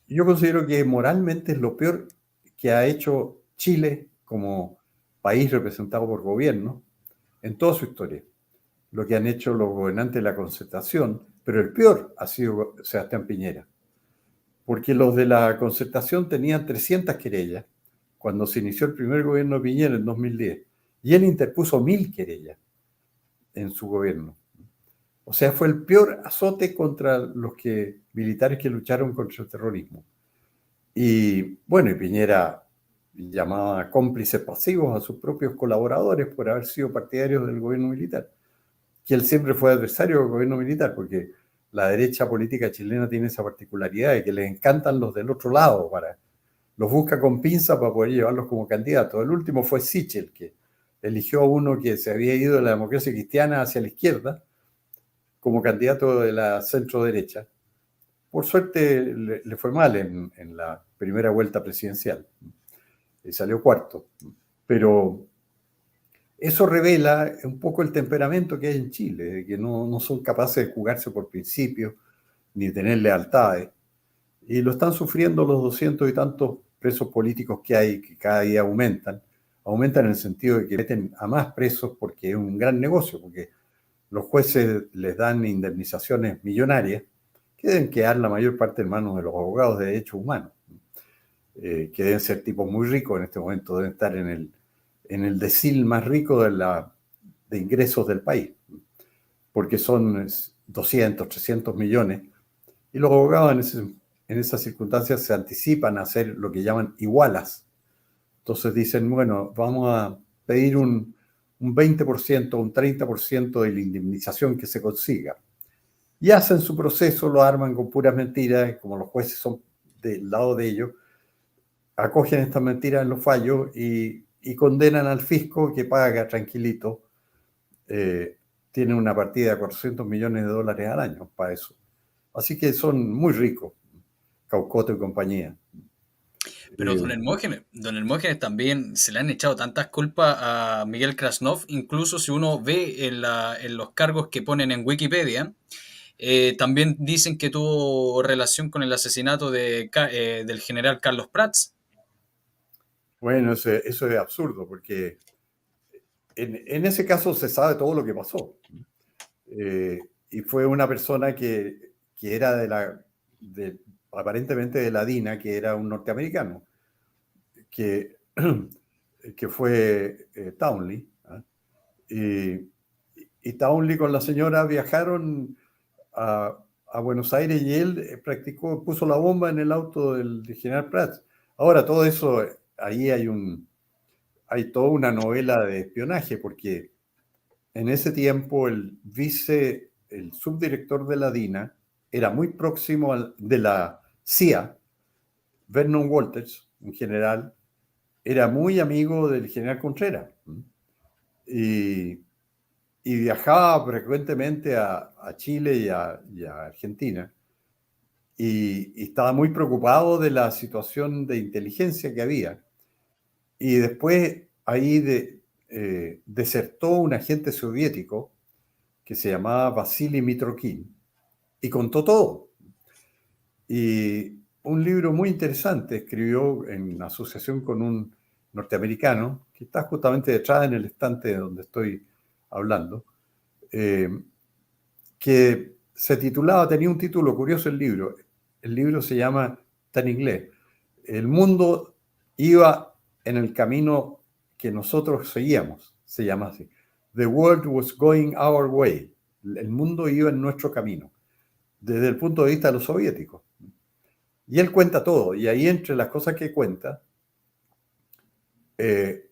Yo considero que moralmente es lo peor que ha hecho Chile como país representado por gobierno en toda su historia. Lo que han hecho los gobernantes de la Concertación, pero el peor ha sido Sebastián Piñera, porque los de la Concertación tenían 300 querellas cuando se inició el primer gobierno de Piñera en 2010, y él interpuso 1000 querellas en su gobierno. O sea, fue el peor azote contra los militares que lucharon contra el terrorismo. Y bueno, y Piñera llamaba cómplices pasivos a sus propios colaboradores por haber sido partidarios del gobierno militar, que él siempre fue adversario del gobierno militar, porque la derecha política chilena tiene esa particularidad de que les encantan los del otro lado, los busca con pinza para poder llevarlos como candidatos. El último fue Sichel, que eligió a uno que se había ido de la democracia cristiana hacia la izquierda como candidato de la centro derecha. Por suerte le fue mal en la primera vuelta presidencial y salió cuarto. Pero eso revela un poco el temperamento que hay en Chile, de que no son capaces de jugarse por principios ni tener lealtades. Y lo están sufriendo los 200 y tantos presos políticos que hay, que cada día aumentan. Aumentan en el sentido de que meten a más presos porque es un gran negocio, porque los jueces les dan indemnizaciones millonarias que deben quedar la mayor parte en manos de los abogados de derechos humanos, que deben ser tipos muy ricos en este momento, deben estar en el decil más rico de ingresos del país, porque son 200, 300 millones, y los abogados en esas circunstancias se anticipan a hacer lo que llaman igualas. Entonces dicen, bueno, vamos a pedir un 20%, un 30% de la indemnización que se consiga. Y hacen su proceso, lo arman con puras mentiras, como los jueces son del lado de ellos, acogen estas mentiras en los fallos y condenan al fisco que paga tranquilito. Tiene una partida de 400 millones de dólares al año para eso. Así que son muy ricos, Caucoto y compañía. Pero don Hermógenes también se le han echado tantas culpas a Miguel Krasnov, incluso si uno ve en los cargos que ponen en Wikipedia, también dicen que tuvo relación con el asesinato del general Carlos Prats. Bueno, eso es absurdo, porque en ese caso se sabe todo lo que pasó. Y fue una persona que era aparentemente de la DINA, que era un norteamericano, que, que fue Townley. ¿Eh? Y Townley con la señora viajaron a Buenos Aires y él puso la bomba en el auto del general Prats. Ahora, todo eso, ahí hay toda una novela de espionaje, porque en ese tiempo el subdirector de la DINA era muy próximo de la CIA, Vernon Walters, un general, era muy amigo del general Contreras. Y viajaba frecuentemente a Chile y a Argentina. Y estaba muy preocupado de la situación de inteligencia que había. Y después ahí desertó un agente soviético que se llamaba Vasily Mitrokhin y contó todo. Y un libro muy interesante escribió en asociación con un norteamericano que está justamente detrás en el estante donde estoy hablando, que se titulaba, tenía un título curioso el libro. El libro se llama está en inglés. El mundo iba en el camino que nosotros seguíamos, se llama así. The world was going our way. El mundo iba en nuestro camino, desde el punto de vista de los soviéticos. Y él cuenta todo, y ahí entre las cosas que cuenta,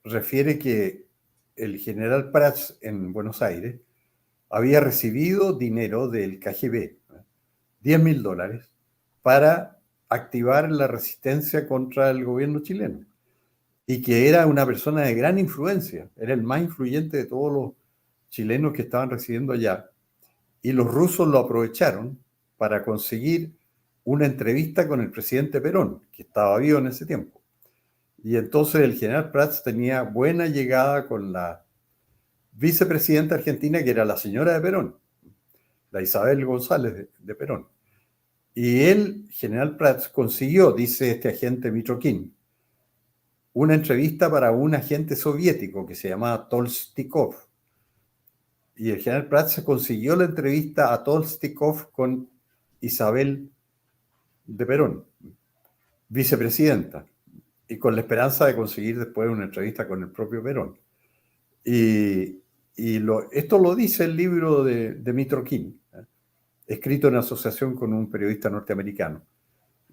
refiere que el general Prats en Buenos Aires había recibido dinero del KGB, $10.000, para activar la resistencia contra el gobierno chileno. Y que era una persona de gran influencia, era el más influyente de todos los chilenos que estaban residiendo allá. Y los rusos lo aprovecharon para conseguir una entrevista con el presidente Perón, que estaba vivo en ese tiempo. Y entonces el general Prats tenía buena llegada con la vicepresidenta argentina, que era la señora de Perón, la Isabel González de Perón. Y el general Prats consiguió, dice este agente Mitrokin, una entrevista para un agente soviético que se llamaba Tolstikov. Y el general Prats consiguió la entrevista a Tolstikov con Isabel de Perón, vicepresidenta, y con la esperanza de conseguir después una entrevista con el propio Perón. Esto lo dice el libro de Mitrokin, escrito en asociación con un periodista norteamericano,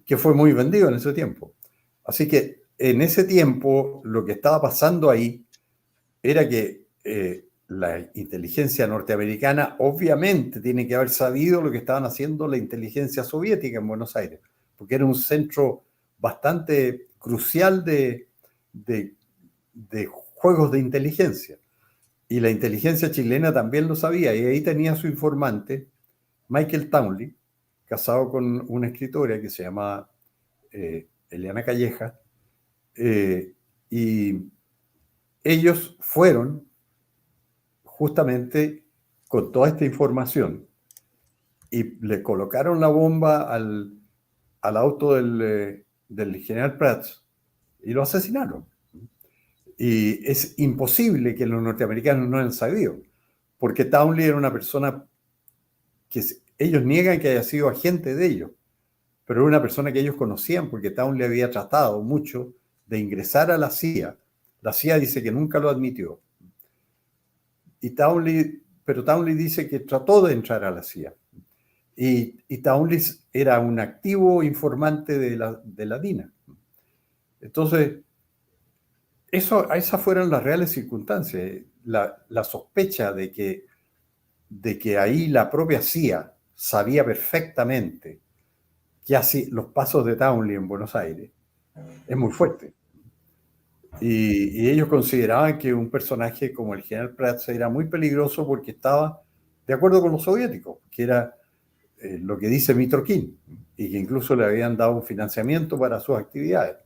que fue muy vendido en ese tiempo. Así que en ese tiempo lo que estaba pasando ahí era que la inteligencia norteamericana obviamente tiene que haber sabido lo que estaban haciendo la inteligencia soviética en Buenos Aires, porque era un centro bastante crucial de juegos de inteligencia. Y la inteligencia chilena también lo sabía, y ahí tenía su informante, Michael Townley, casado con una escritora que se llama Eliana Calleja, y ellos fueron justamente con toda esta información y le colocaron la bomba al auto del general Prats y lo asesinaron. Y es imposible que los norteamericanos no hayan sabido, porque Townley era una persona que ellos niegan que haya sido agente de ellos, pero era una persona que ellos conocían porque Townley había tratado mucho de ingresar a la CIA. La CIA dice que nunca lo admitió. Pero Townley dice que trató de entrar a la CIA. Y Townley era un activo informante de la DINA. Entonces, esas fueron las reales circunstancias. La sospecha de que ahí la propia CIA sabía perfectamente los pasos de Townley en Buenos Aires es muy fuerte. Y ellos consideraban que un personaje como el general Prats era muy peligroso porque estaba de acuerdo con los soviéticos, que era lo que dice Mitrokin, y que incluso le habían dado un financiamiento para sus actividades.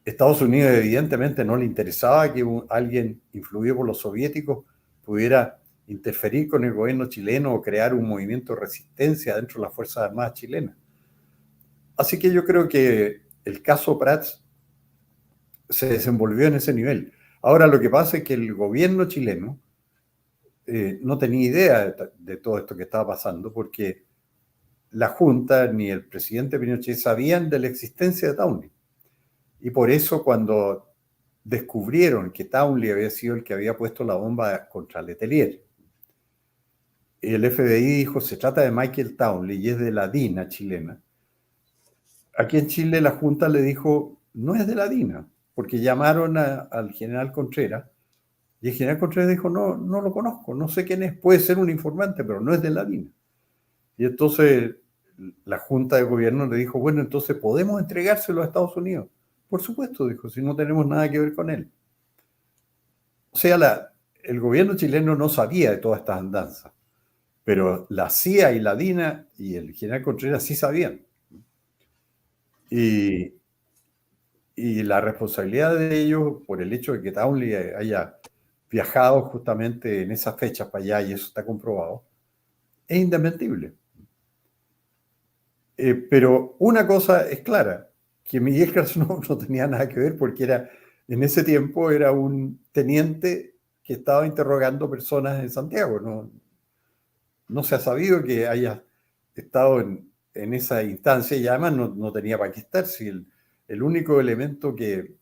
Estados Unidos evidentemente no le interesaba que alguien influido por los soviéticos pudiera interferir con el gobierno chileno o crear un movimiento de resistencia dentro de las Fuerzas Armadas chilenas. Así que yo creo que el caso Prats se desenvolvió en ese nivel. Ahora lo que pasa es que el gobierno chileno no tenía idea de todo esto que estaba pasando porque la Junta ni el presidente Pinochet sabían de la existencia de Townley. Y por eso cuando descubrieron que Townley había sido el que había puesto la bomba contra Letelier, el FBI dijo, se trata de Michael Townley y es de la DINA chilena. Aquí en Chile la Junta le dijo, no es de la DINA, porque llamaron al general Contreras y el general Contreras dijo, no lo conozco, no sé quién es, puede ser un informante, pero no es de la DINA. Y entonces la Junta de Gobierno le dijo, bueno, entonces podemos entregárselo a Estados Unidos. Por supuesto, dijo, si no tenemos nada que ver con él. O sea, el gobierno chileno no sabía de todas estas andanzas, pero la CIA y la DINA y el general Contreras sí sabían. Y la responsabilidad de ellos, por el hecho de que Townley haya viajado justamente en esas fechas para allá, y eso está comprobado, es indesmentible. Pero una cosa es clara, que Miguel Krasnov no tenía nada que ver porque en ese tiempo era un teniente que estaba interrogando personas en Santiago. No se ha sabido que haya estado en esa instancia y además no tenía para qué estar. Si el único elemento que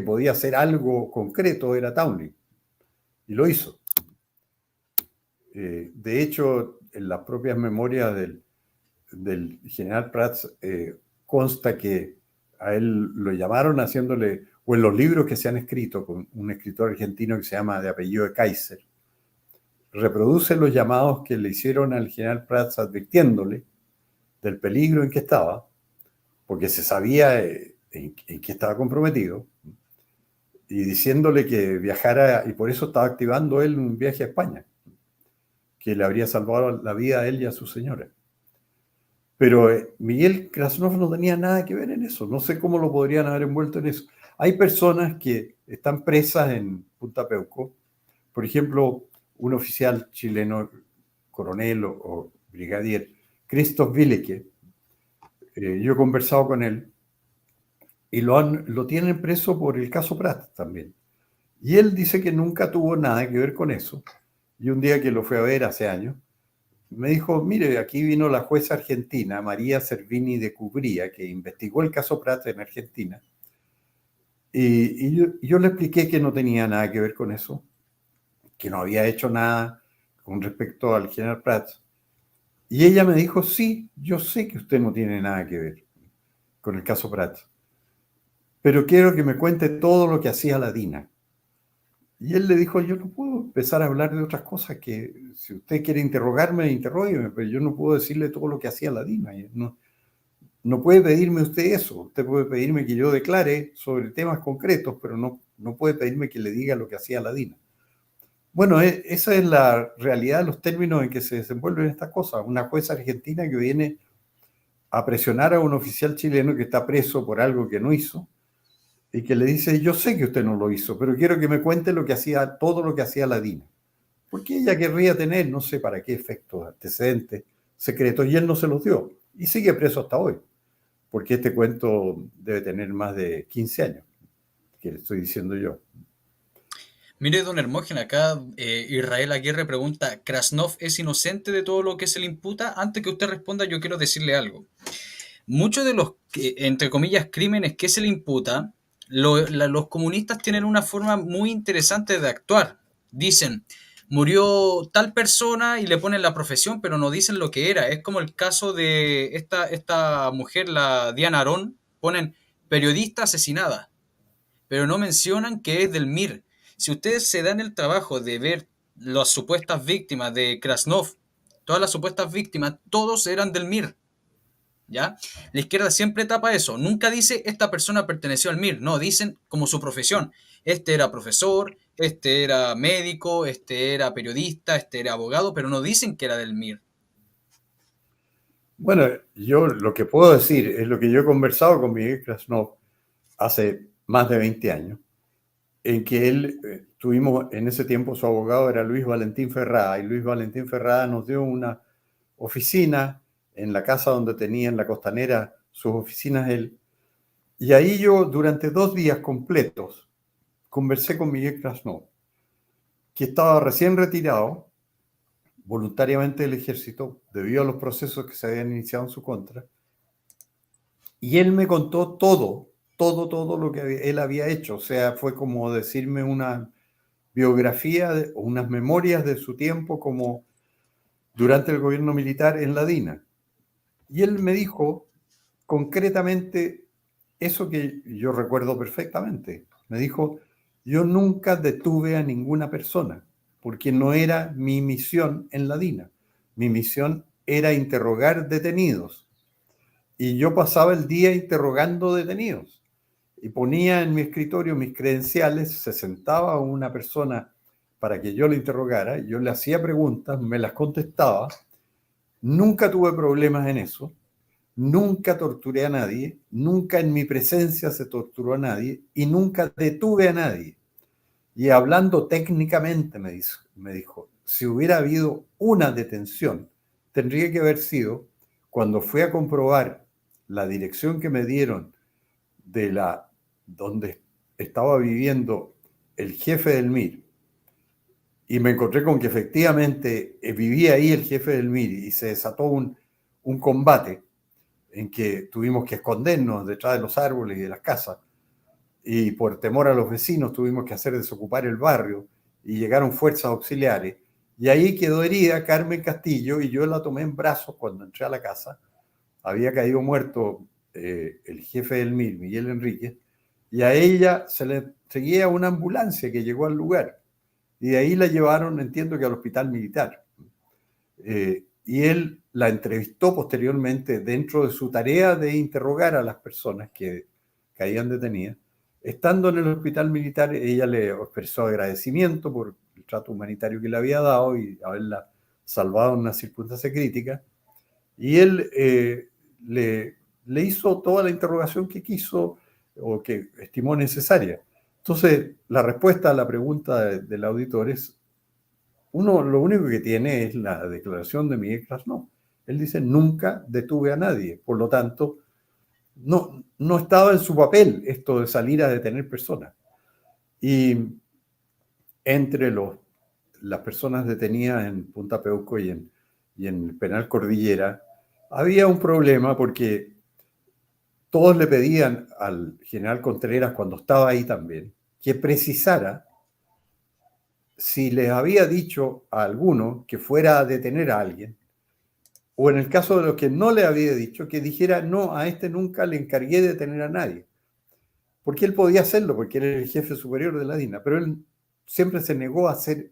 podía hacer algo concreto era Townley, y lo hizo. De hecho, en las propias memorias del general Prats consta que a él lo llamaron haciéndole, o en los libros que se han escrito con un escritor argentino que se llama de apellido de Kaiser, reproduce los llamados que le hicieron al general Prats advirtiéndole del peligro en que estaba, porque se sabía en qué estaba comprometido, y diciéndole que viajara, y por eso estaba activando él un viaje a España, que le habría salvado la vida a él y a su señora. Pero Miguel Krasnov no tenía nada que ver en eso. No sé cómo lo podrían haber envuelto en eso. Hay personas que están presas en Punta Peuco. Por ejemplo, un oficial chileno, coronel o brigadier, Christoph Willeke. Yo he conversado con él y lo tienen preso por el caso Prat también. Y él dice que nunca tuvo nada que ver con eso. Y un día que lo fue a ver hace años, me dijo, mire, aquí vino la jueza argentina, María Servini de Cubría, que investigó el caso Prat en Argentina. Y yo le expliqué que no tenía nada que ver con eso, que no había hecho nada con respecto al general Prat. Y ella me dijo, sí, yo sé que usted no tiene nada que ver con el caso Prat, pero quiero que me cuente todo lo que hacía la DINA. Y él le dijo, yo no puedo empezar a hablar de otras cosas, que si usted quiere interrogarme, interrógueme, pero yo no puedo decirle todo lo que hacía la DINA. No puede pedirme usted eso. Usted puede pedirme que yo declare sobre temas concretos, pero no puede pedirme que le diga lo que hacía la DINA. Bueno, esa es la realidad de los términos en que se desenvuelven estas cosas. Una jueza argentina que viene a presionar a un oficial chileno que está preso por algo que no hizo, y que le dice, yo sé que usted no lo hizo, pero quiero que me cuente todo lo que hacía la DINA. Porque ella querría tener, no sé para qué efectos, antecedentes, secretos, y él no se los dio. Y sigue preso hasta hoy, porque este cuento debe tener más de 15 años, que le estoy diciendo yo. Mire, don Hermógenes, acá Israel Aguirre pregunta, ¿Krasnov es inocente de todo lo que se le imputa? Antes que usted responda, yo quiero decirle algo. Muchos de los, entre comillas, crímenes que se le imputa, los comunistas tienen una forma muy interesante de actuar. Dicen, murió tal persona y le ponen la profesión, pero no dicen lo que era. Es como el caso de esta mujer, la Diana Arón, ponen periodista asesinada, pero no mencionan que es del MIR. Si ustedes se dan el trabajo de ver las supuestas víctimas de Krasnov, todas las supuestas víctimas, todos eran del MIR. ¿Ya? La izquierda siempre tapa eso. Nunca dice esta persona perteneció al MIR. No, dicen como su profesión. Este era profesor, este era médico, este era periodista, este era abogado, pero no dicen que era del MIR. Bueno, yo lo que puedo decir es lo que yo he conversado con Miguel Krasnov hace más de 20 años, en que él, tuvimos en ese tiempo, su abogado era Luis Valentín Ferrada, y Luis Valentín Ferrada nos dio una oficina en la casa donde tenía en la Costanera sus oficinas él, y ahí yo durante 2 días completos conversé con Miguel Krasnov, que estaba recién retirado voluntariamente del ejército debido a los procesos que se habían iniciado en su contra, y él me contó todo lo que él había hecho. O sea, fue como decirme una biografía o unas memorias de su tiempo como durante el gobierno militar en la DINA. Y él me dijo concretamente eso que yo recuerdo perfectamente. Me dijo, yo nunca detuve a ninguna persona, porque no era mi misión en la DINA. Mi misión era interrogar detenidos. Y yo pasaba el día interrogando detenidos. Y ponía en mi escritorio mis credenciales, se sentaba una persona para que yo le interrogara, yo le hacía preguntas, me las contestaba, nunca tuve problemas en eso, nunca torturé a nadie, nunca en mi presencia se torturó a nadie y nunca detuve a nadie. Y hablando técnicamente, me dijo, si hubiera habido una detención, tendría que haber sido cuando fui a comprobar la dirección que me dieron de donde estaba viviendo el jefe del MIR, y me encontré con que efectivamente vivía ahí el jefe del MIR y se desató un combate en que tuvimos que escondernos detrás de los árboles y de las casas, y por temor a los vecinos tuvimos que hacer desocupar el barrio, y llegaron fuerzas auxiliares, y ahí quedó herida Carmen Castillo, y yo la tomé en brazos cuando entré a la casa. Había caído muerto el jefe del MIR, Miguel Enríquez, y a ella se le seguía una ambulancia que llegó al lugar, y de ahí la llevaron, entiendo que al hospital militar. Y él la entrevistó posteriormente dentro de su tarea de interrogar a las personas que caían detenidas. Estando en el hospital militar, ella le expresó agradecimiento por el trato humanitario que le había dado y haberla salvado en una circunstancia crítica. Y él le hizo toda la interrogación que quiso o que estimó necesaria. Entonces, la respuesta a la pregunta del auditor es, lo único que tiene es la declaración de Miguel Krasnov. Él dice, nunca detuve a nadie. Por lo tanto, no estaba en su papel esto de salir a detener personas. Y entre las personas detenidas en Punta Peuco y en el penal Cordillera, había un problema porque todos le pedían al general Contreras, cuando estaba ahí también, que precisara si les había dicho a alguno que fuera a detener a alguien, o en el caso de los que no le había dicho, que dijera, no, a este nunca le encargué de detener a nadie. Porque él podía hacerlo, porque él era el jefe superior de la DINA, pero él siempre se negó a hacer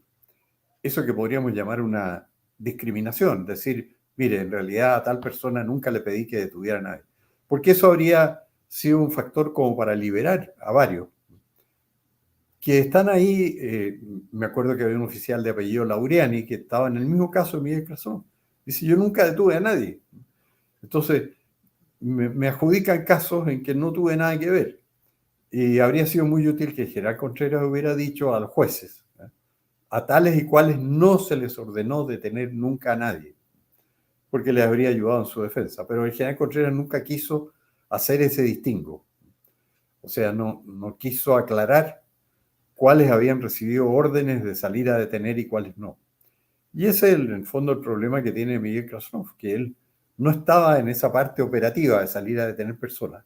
eso que podríamos llamar una discriminación, decir, mire, en realidad a tal persona nunca le pedí que detuviera a nadie. Porque eso habría sido un factor como para liberar a varios que están ahí. Me acuerdo que había un oficial de apellido Laureani que estaba en el mismo caso de Miguel Krasnov. Dice, yo nunca detuve a nadie. Entonces, me adjudican casos en que no tuve nada que ver. Y habría sido muy útil que el general Contreras hubiera dicho a los jueces, a tales y cuales no se les ordenó detener nunca a nadie, porque les habría ayudado en su defensa. Pero el general Contreras nunca quiso hacer ese distingo. O sea, no quiso aclarar cuáles habían recibido órdenes de salir a detener y cuáles no. Y ese es, en el fondo, el problema que tiene Miguel Krasnov, que él no estaba en esa parte operativa de salir a detener personas,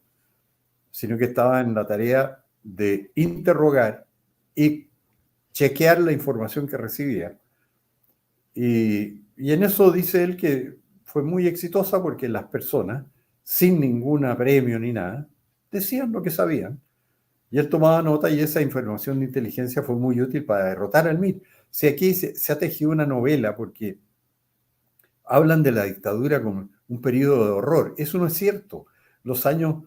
sino que estaba en la tarea de interrogar y chequear la información que recibía. Y en eso dice él que fue muy exitosa porque las personas, sin ningún premio ni nada, decían lo que sabían. Y él tomaba nota y esa información de inteligencia fue muy útil para derrotar al MIR. Si aquí se ha tejido una novela porque hablan de la dictadura como un periodo de horror. Eso no es cierto. Los años,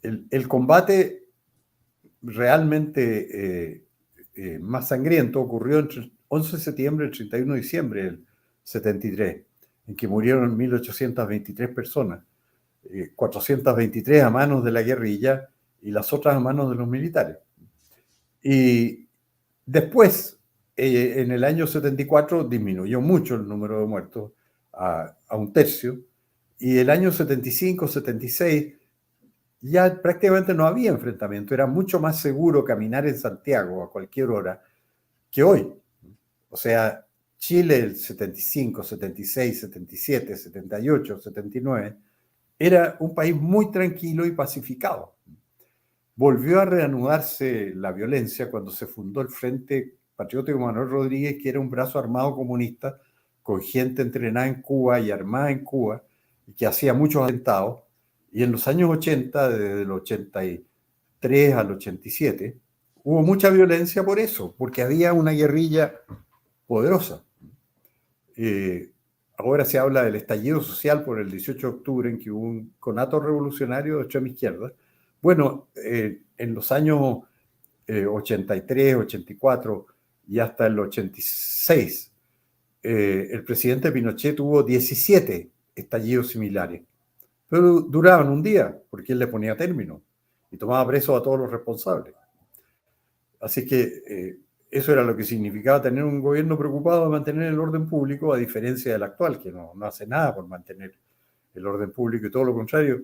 el combate realmente más sangriento ocurrió entre el 11 de septiembre y el 31 de diciembre del 73, en que murieron 1.823 personas, 423 a manos de la guerrilla y las otras a manos de los militares. Y después, en el año 74, disminuyó mucho el número de muertos a un tercio, y el año 75, 76, ya prácticamente no había enfrentamiento, era mucho más seguro caminar en Santiago a cualquier hora que hoy. O sea, Chile el 75, 76, 77, 78, 79, era un país muy tranquilo y pacificado. Volvió a reanudarse la violencia cuando se fundó el Frente Patriótico Manuel Rodríguez, que era un brazo armado comunista con gente entrenada en Cuba y armada en Cuba, y que hacía muchos atentados. Y en los años 80, desde el 83 al 87, hubo mucha violencia por eso, porque había una guerrilla poderosa. Ahora se habla del estallido social por el 18 de octubre, en que hubo un conato revolucionario de extrema izquierda. Bueno, en los años 83, 84 y hasta el 86, el presidente Pinochet tuvo 17 estallidos similares, pero duraban un día, porque él le ponía término y tomaba presos a todos los responsables. Así que eso era lo que significaba tener un gobierno preocupado de mantener el orden público, a diferencia del actual, que no hace nada por mantener el orden público, y todo lo contrario,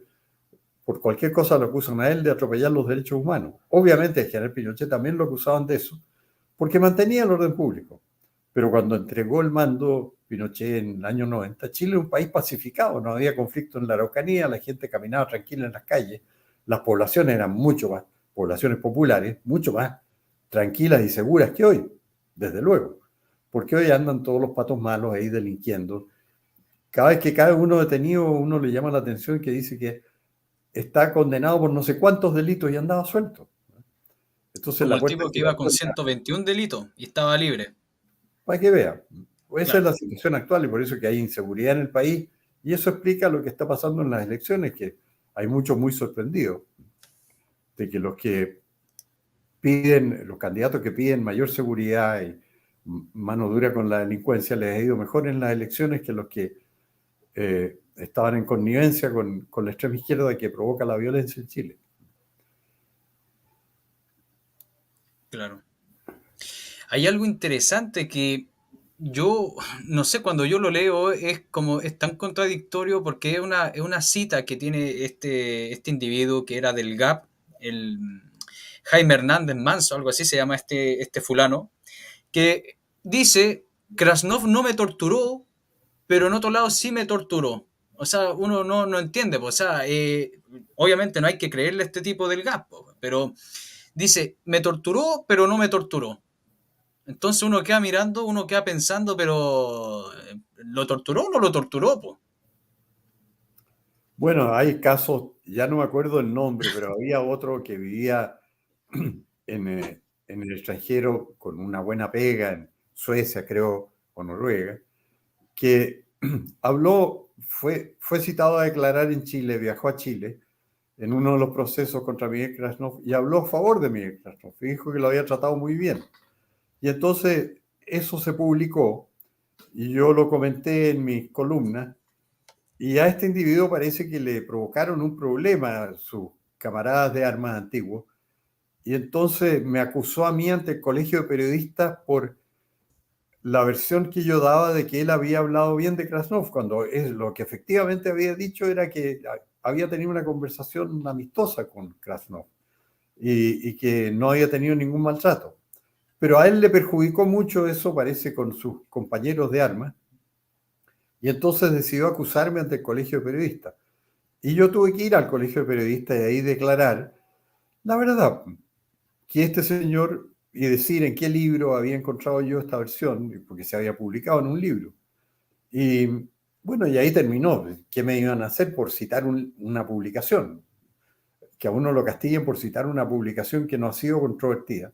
por cualquier cosa lo acusan a él de atropellar los derechos humanos. Obviamente el general Pinochet también lo acusaban de eso, porque mantenía el orden público. Pero cuando entregó el mando Pinochet en el año 90, Chile era un país pacificado, no había conflicto en la Araucanía, la gente caminaba tranquila en las calles, las poblaciones eran mucho más, poblaciones populares, mucho más tranquilas y seguras que hoy, desde luego, porque hoy andan todos los patos malos ahí delinquiendo. Cada vez que cae uno detenido, uno le llama la atención que dice que está condenado por no sé cuántos delitos y andaba suelto. Entonces Como la el puerta tipo que iba con giratoria, 121 delitos y estaba libre. para que vea. Esa es Claro, la situación actual y por eso que hay inseguridad en el país y eso explica lo que está pasando en las elecciones, que hay muchos muy sorprendidos de que los que piden, los candidatos que piden mayor seguridad y mano dura con la delincuencia les ha ido mejor en las elecciones que los que estaban en connivencia con la extrema izquierda que provoca la violencia en Chile. claro. Hay algo interesante que yo, no sé, cuando yo lo leo es como, es tan contradictorio porque es una cita que tiene este individuo que era del GAP, el Jaime Hernández Manso, algo así se llama este fulano, que dice, Krasnov no me torturó, pero en otro lado sí me torturó. O sea, uno no entiende, pues, o sea, obviamente no hay que creerle a este tipo del GAP, pues, pero dice, me torturó, pero no me torturó. Entonces uno queda mirando, uno queda pensando, pero ¿lo torturó o no lo torturó? Po? Bueno, hay casos, ya no me acuerdo el nombre, pero había otro que vivía en el extranjero con una buena pega en Suecia, creo, o Noruega, que habló, fue citado a declarar en Chile, viajó a Chile en uno de los procesos contra Miguel Krasnov y habló a favor de Miguel Krasnov y dijo que lo había tratado muy bien. Y entonces eso se publicó y yo lo comenté en mis columnas y a este individuo parece que le provocaron un problema a sus camaradas de armas antiguos y entonces me acusó a mí ante el Colegio de Periodistas por la versión que yo daba de que él había hablado bien de Krasnov, cuando es lo que efectivamente había dicho era que había tenido una conversación amistosa con Krasnov y que no había tenido ningún maltrato. Pero a él le perjudicó mucho eso, parece, con sus compañeros de armas, y entonces decidió acusarme ante el Colegio de Periodistas. Y yo tuve que ir al Colegio de Periodistas y ahí declarar la verdad, que este señor y decir en qué libro había encontrado yo esta versión, porque se había publicado en un libro. Y bueno, y ahí terminó. ¿Qué me iban a hacer por citar una publicación? Que a uno lo castiguen por citar una publicación que no ha sido controvertida.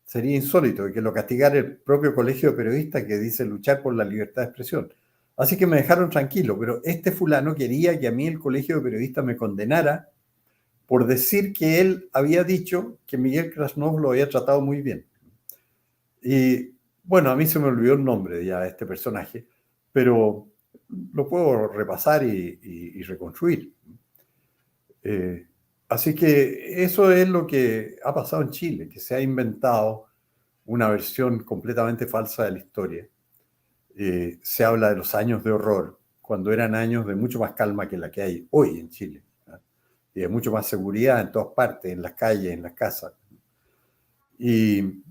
Sería insólito y que lo castigara el propio Colegio de Periodistas que dice luchar por la libertad de expresión. Así que me dejaron tranquilo, pero este fulano quería que a mí el Colegio de Periodistas me condenara por decir que él había dicho que Miguel Krasnov lo había tratado muy bien. Y bueno, a mí se me olvidó el nombre ya de este personaje, pero lo puedo repasar y reconstruir. Eh, Así que eso es lo que ha pasado en Chile, que se ha inventado una versión completamente falsa de la historia. Se habla de los años de horror, cuando eran años de mucho más calma que la que hay hoy en Chile, ¿no? Y de mucho más seguridad en todas partes, en las calles, en las casas. Y,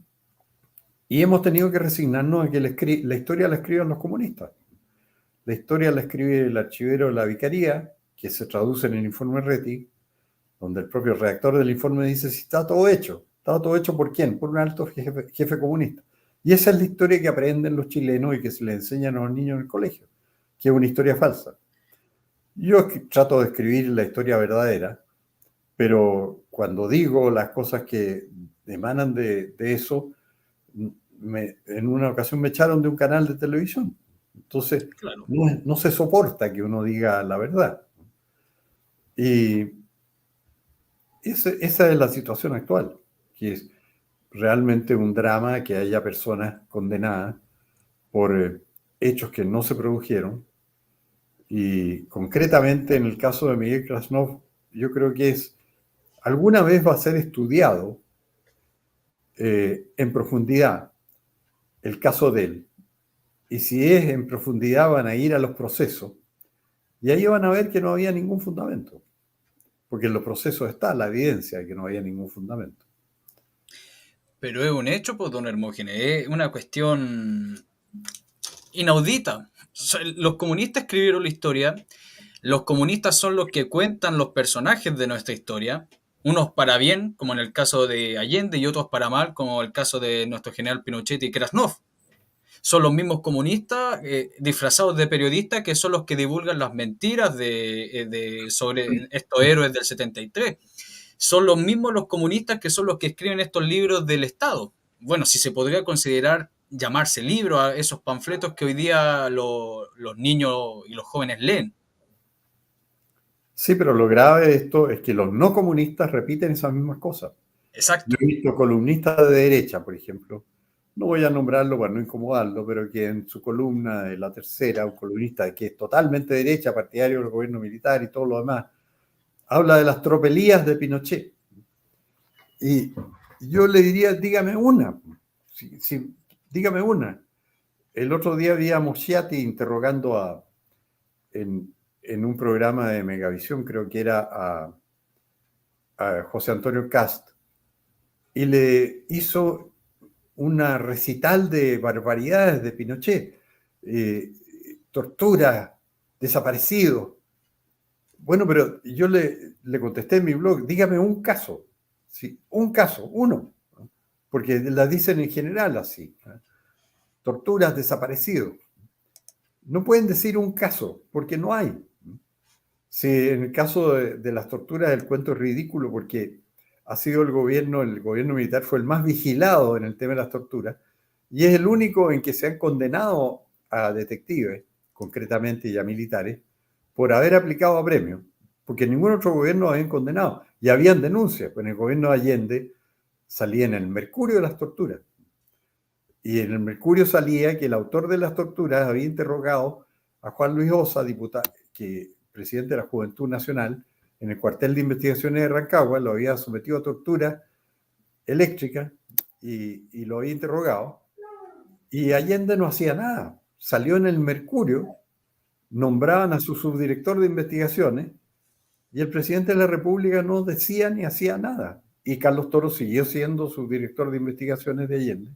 y hemos tenido que resignarnos a que la historia la escriban los comunistas. La historia la escribe el archivero de la Vicaría, que se traduce en el informe Reti, donde el propio redactor del informe dice si está todo hecho. ¿Está todo hecho por quién? Por un alto jefe comunista. Y esa es la historia que aprenden los chilenos y que se les enseñan a los niños en el colegio, que es una historia falsa. Yo trato de escribir la historia verdadera, pero cuando digo las cosas que emanan de eso, en una ocasión me echaron de un canal de televisión. Entonces, Claro. no se soporta que uno diga la verdad. Y esa es la situación actual, que es realmente un drama que haya personas condenadas por hechos que no se produjeron. Y concretamente en el caso de Miguel Krasnov, yo creo que alguna vez va a ser estudiado en profundidad el caso de él. Y si es en profundidad van a ir a los procesos y ahí van a ver que no había ningún fundamento, porque en los procesos está la evidencia de que no había ningún fundamento. Pero es un hecho, pues, don Hermógenes, es una cuestión inaudita, Los comunistas escribieron la historia, los comunistas son los que cuentan los personajes de nuestra historia, unos para bien, como en el caso de Allende, y otros para mal, como el caso de nuestro general Pinochet y Krasnov. Son los mismos comunistas disfrazados de periodistas que son los que divulgan las mentiras sobre estos héroes del 73. Son los mismos los comunistas que son los que escriben estos libros del Estado. Bueno, si se podría considerar llamarse libro a esos panfletos que hoy día los niños y los jóvenes leen. Sí, pero lo grave de esto es que los no comunistas repiten esas mismas cosas. Yo Exacto. he visto columnistas de derecha, por ejemplo, no voy a nombrarlo para no incomodarlo, pero que en su columna de La Tercera, un columnista que es totalmente derecha, partidario del gobierno militar y todo lo demás, habla de las tropelías de Pinochet. Y yo le diría, dígame una. Dígame una. El otro día vi a Moschiati interrogando en un programa de Megavisión, creo que era a José Antonio Cast, y le hizo una recital de barbaridades de Pinochet, tortura, desaparecido. Bueno, pero yo le contesté en mi blog, dígame un caso, sí, un caso, uno, porque la dicen en general así, torturas, desaparecido. No pueden decir un caso, porque no hay. Sí, en el caso de las torturas el cuento es ridículo porque ha sido el gobierno militar fue el más vigilado en el tema de las torturas y es el único en que se han condenado a detectives, concretamente y a militares, por haber aplicado apremios, porque ningún otro gobierno habían condenado y habían denuncias, pues en el gobierno de Allende salía en el Mercurio de las torturas y en el Mercurio salía que el autor de las torturas había interrogado a Juan Luis Ossa, diputado, que presidente de la Juventud Nacional, en el cuartel de investigaciones de Rancagua, lo había sometido a tortura eléctrica y lo había interrogado. Y Allende no hacía nada. Salió en el Mercurio, nombraban a su subdirector de investigaciones y el presidente de la República no decía ni hacía nada. Y Carlos Toro siguió siendo subdirector de investigaciones de Allende.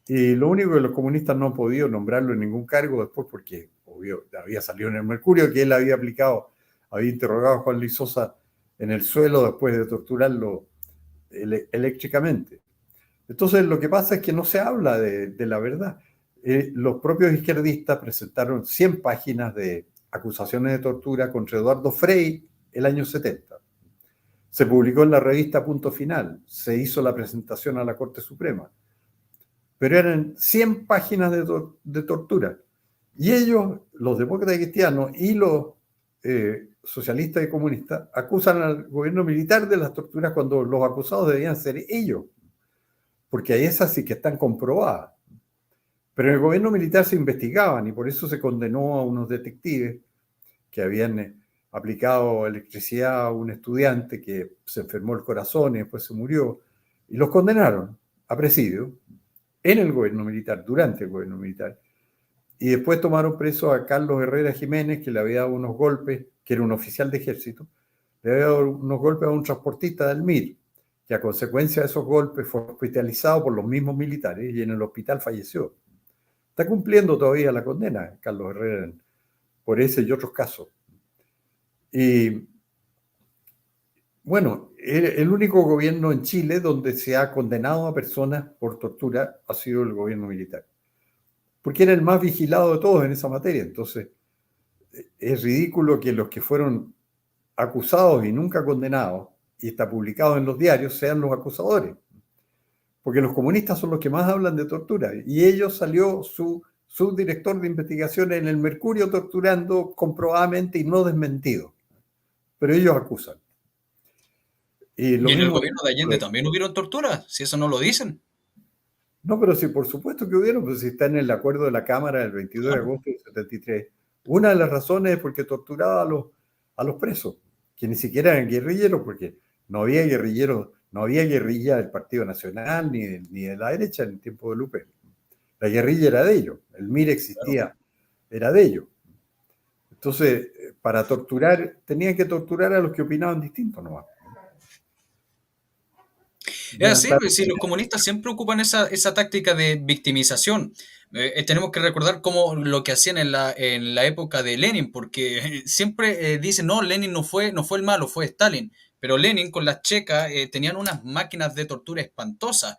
Y lo único que los comunistas no han podido nombrarlo en ningún cargo después, porque obvio, había salido en el Mercurio, que él había aplicado, había interrogado a Juan Luis Sosa en el suelo después de torturarlo eléctricamente. Entonces, lo que pasa es que no se habla de la verdad. Los propios izquierdistas presentaron 100 páginas de acusaciones de tortura contra Eduardo Frei el año 70. Se publicó en la revista Punto Final, se hizo la presentación a la Corte Suprema, pero eran 100 páginas de tortura. Y ellos, los demócratas cristianos y los socialistas y comunistas, acusan al gobierno militar de las torturas cuando los acusados debían ser ellos, porque hay esas sí que están comprobadas. Pero en el gobierno militar se investigaban y por eso se condenó a unos detectives que habían aplicado electricidad a un estudiante que se enfermó el corazón y después se murió, y los condenaron a presidio en el gobierno militar, durante el gobierno militar. Y después tomaron preso a Carlos Herrera Jiménez, que le había dado unos golpes, que era un oficial de ejército, le había dado unos golpes a un transportista del MIR, que a consecuencia de esos golpes fue hospitalizado por los mismos militares y en el hospital falleció. Está cumpliendo todavía la condena Carlos Herrera por ese y otros casos. Y bueno, el único gobierno en Chile donde se ha condenado a personas por tortura ha sido el gobierno militar, porque era el más vigilado de todos en esa materia. Entonces, es ridículo que los que fueron acusados y nunca condenados, y está publicado en los diarios, sean los acusadores. Porque los comunistas son los que más hablan de tortura. Y ellos salió su subdirector de investigaciones en el Mercurio torturando comprobadamente y no desmentido. Pero ellos acusan. Y lo Y en el mismo... gobierno de Allende también hubieron torturas, si eso no lo dicen. No, pero sí, por supuesto que hubieron, pues si está en el acuerdo de la Cámara del 22 de Claro. agosto del 73. Una de las razones es porque torturaba a los presos, que ni siquiera eran guerrilleros, porque no había guerrilleros, no había guerrilla del Partido Nacional ni de la derecha en el tiempo de Lupe. La guerrilla era de ellos, el MIR Claro. existía, era de ellos. Entonces, para torturar, tenían que torturar a los que opinaban distinto nomás. Es Buenas así, pues, tardes. si los comunistas siempre ocupan esa táctica de victimización. Tenemos que recordar cómo lo que hacían en la época de Lenin, porque siempre dicen, no, Lenin no fue el malo, fue Stalin. Pero Lenin con las checas tenían unas máquinas de tortura espantosas.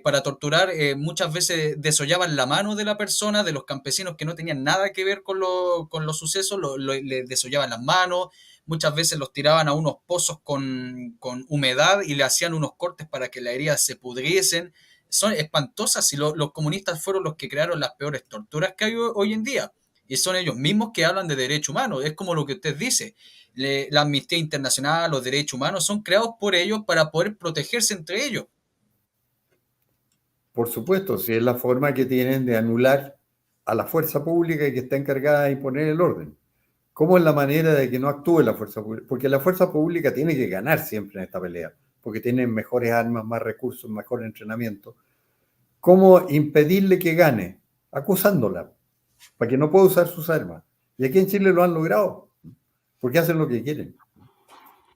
Para torturar, muchas veces desollaban la mano de la persona, de los campesinos que no tenían nada que ver con los sucesos, les desollaban las manos, muchas veces los tiraban a unos pozos con humedad y le hacían unos cortes para que las heridas se pudriesen. Son espantosas y los comunistas fueron los que crearon las peores torturas que hay hoy en día. Y son ellos mismos que hablan de derechos humanos. Es como lo que usted dice. La Amnistía Internacional, los derechos humanos son creados por ellos para poder protegerse entre ellos. Por supuesto, si es la forma que tienen de anular a la fuerza pública que está encargada de imponer el orden. ¿Cómo es la manera de que no actúe la fuerza pública? Porque la fuerza pública tiene que ganar siempre en esta pelea, porque tienen mejores armas, más recursos, mejor entrenamiento. ¿Cómo impedirle que gane? Acusándola, para que no pueda usar sus armas. Y aquí en Chile lo han logrado, porque hacen lo que quieren.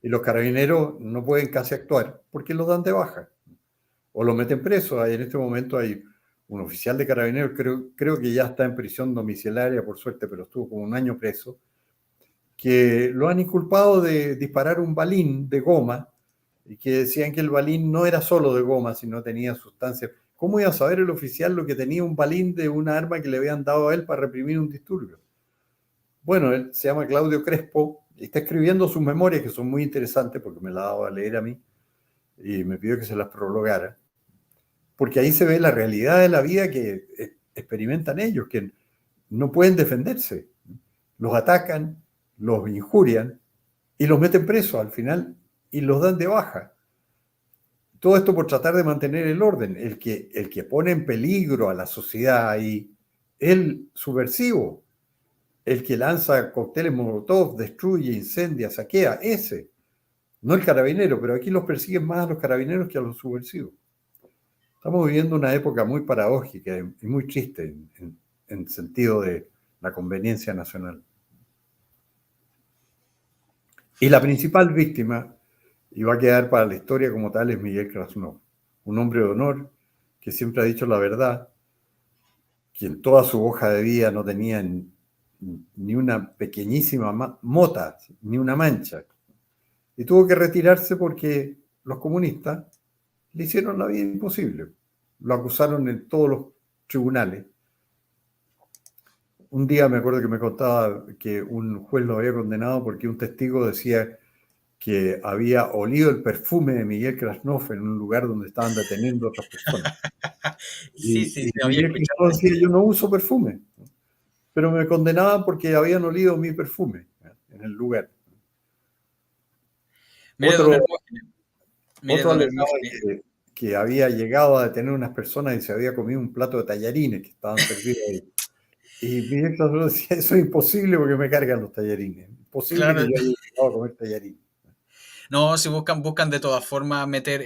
Y los carabineros no pueden casi actuar porque los dan de baja o los meten presos. En este momento hay un oficial de carabineros, creo que ya está en prisión domiciliaria, por suerte, pero estuvo como un año preso, que lo han inculpado de disparar un balín de goma y que decían que el balín no era solo de goma, sino tenía sustancias. ¿Cómo iba a saber el oficial lo que tenía un balín de una arma que le habían dado a él para reprimir un disturbio? Bueno, él se llama Claudio Crespo y está escribiendo sus memorias, que son muy interesantes porque me las ha dado a leer a mí y me pidió que se las prologara, porque ahí se ve la realidad de la vida que experimentan ellos, que no pueden defenderse. Los atacan, los injurian y los meten presos al final y los dan de baja. Todo esto por tratar de mantener el orden. El que pone en peligro a la sociedad ahí, el subversivo, el que lanza cócteles Molotov, destruye, incendia, saquea, ese, no el carabinero, pero aquí los persiguen más a los carabineros que a los subversivos. Estamos viviendo una época muy paradójica y muy triste en sentido de la conveniencia nacional. Y la principal víctima, y va a quedar para la historia como tal, es Miguel Krasnov, un hombre de honor que siempre ha dicho la verdad, que en toda su hoja de vida no tenía ni una pequeñísima mota, ni una mancha. Y tuvo que retirarse porque los comunistas le hicieron la vida imposible. Lo acusaron en todos los tribunales. Un día me acuerdo que me contaba que un juez lo había condenado porque un testigo decía que había olido el perfume de Miguel Krasnov en un lugar donde estaban deteniendo a otras personas. Sí, sí, Y sí, había Miguel escuchado Krasnov eso. decía, yo no uso perfume, pero me condenaban porque habían olido mi perfume en el lugar. Mire, don Otro, Hermógenes, mire, otro don alegaba Hermógenes. que había llegado a detener unas personas y se había comido un plato de tallarines que estaban servidos ahí. Y Miguel Krasnov decía, eso es imposible porque me cargan los tallarines. Imposible que Claro, yo haya llegado a comer tallarines. no, si buscan de todas formas meter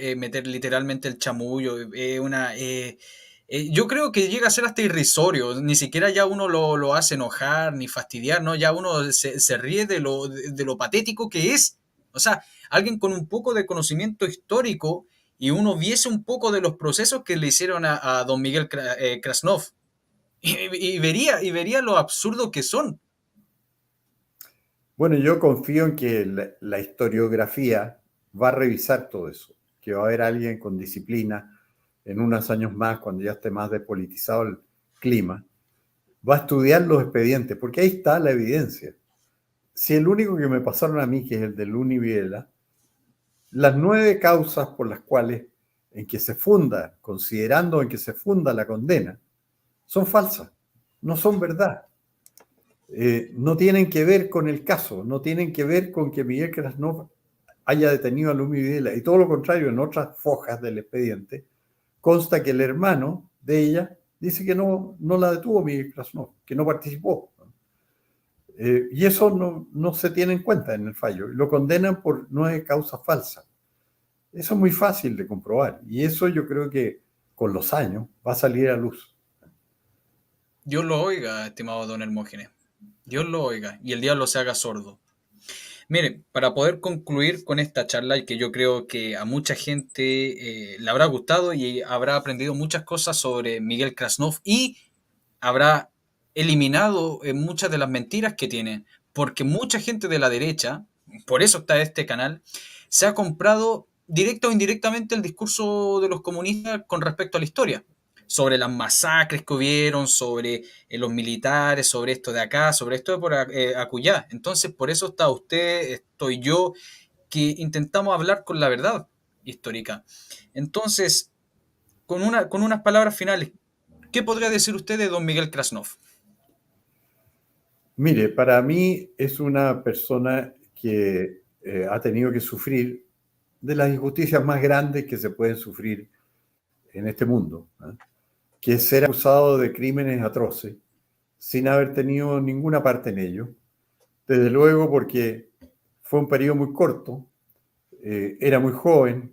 literalmente el chamullo, yo creo que llega a ser hasta irrisorio, ni siquiera ya uno lo hace enojar ni fastidiar, ¿no? Ya uno se ríe de lo patético que es. O sea, alguien con un poco de conocimiento histórico y uno viese un poco de los procesos que le hicieron a don Miguel Krasnov y vería lo absurdo que son. Bueno, yo confío en que la historiografía va a revisar todo eso, que va a haber alguien con disciplina en unos años más, cuando ya esté más despolitizado el clima, va a estudiar los expedientes, porque ahí está la evidencia. Si el único que me pasaron a mí, que es el de Luni Viela, las 9 causas por las cuales en que se funda, considerando en que se funda la condena, son falsas, no son verdad. No tienen que ver con el caso, no tienen que ver con que Miguel Krasnov haya detenido a Lumi Videla, y todo lo contrario, en otras fojas del expediente consta que el hermano de ella dice que no la detuvo Miguel Krasnov, que no participó. Y eso no se tiene en cuenta en el fallo. Lo condenan por 9 causas falsas. Eso es muy fácil de comprobar. Y eso yo creo que con los años va a salir a luz. Dios lo oiga, estimado don Hermógenes. Dios lo oiga y el diablo se haga sordo. Mire, para poder concluir con esta charla, y que yo creo que a mucha gente le habrá gustado y habrá aprendido muchas cosas sobre Miguel Krasnov y habrá eliminado muchas de las mentiras que tiene, porque mucha gente de la derecha, por eso está este canal, se ha comprado directa o indirectamente el discurso de los comunistas con respecto a la historia, sobre las masacres que hubieron, sobre los militares, sobre esto de acá, sobre esto de por acullá. Entonces, por eso está usted, estoy yo, que intentamos hablar con la verdad histórica. Entonces, con unas palabras finales, ¿qué podría decir usted de don Miguel Krasnov? Mire, para mí es una persona que ha tenido que sufrir de las injusticias más grandes que se pueden sufrir en este mundo, ¿eh? Que es ser acusado de crímenes atroces sin haber tenido ninguna parte en ello. Desde luego porque fue un periodo muy corto, era muy joven,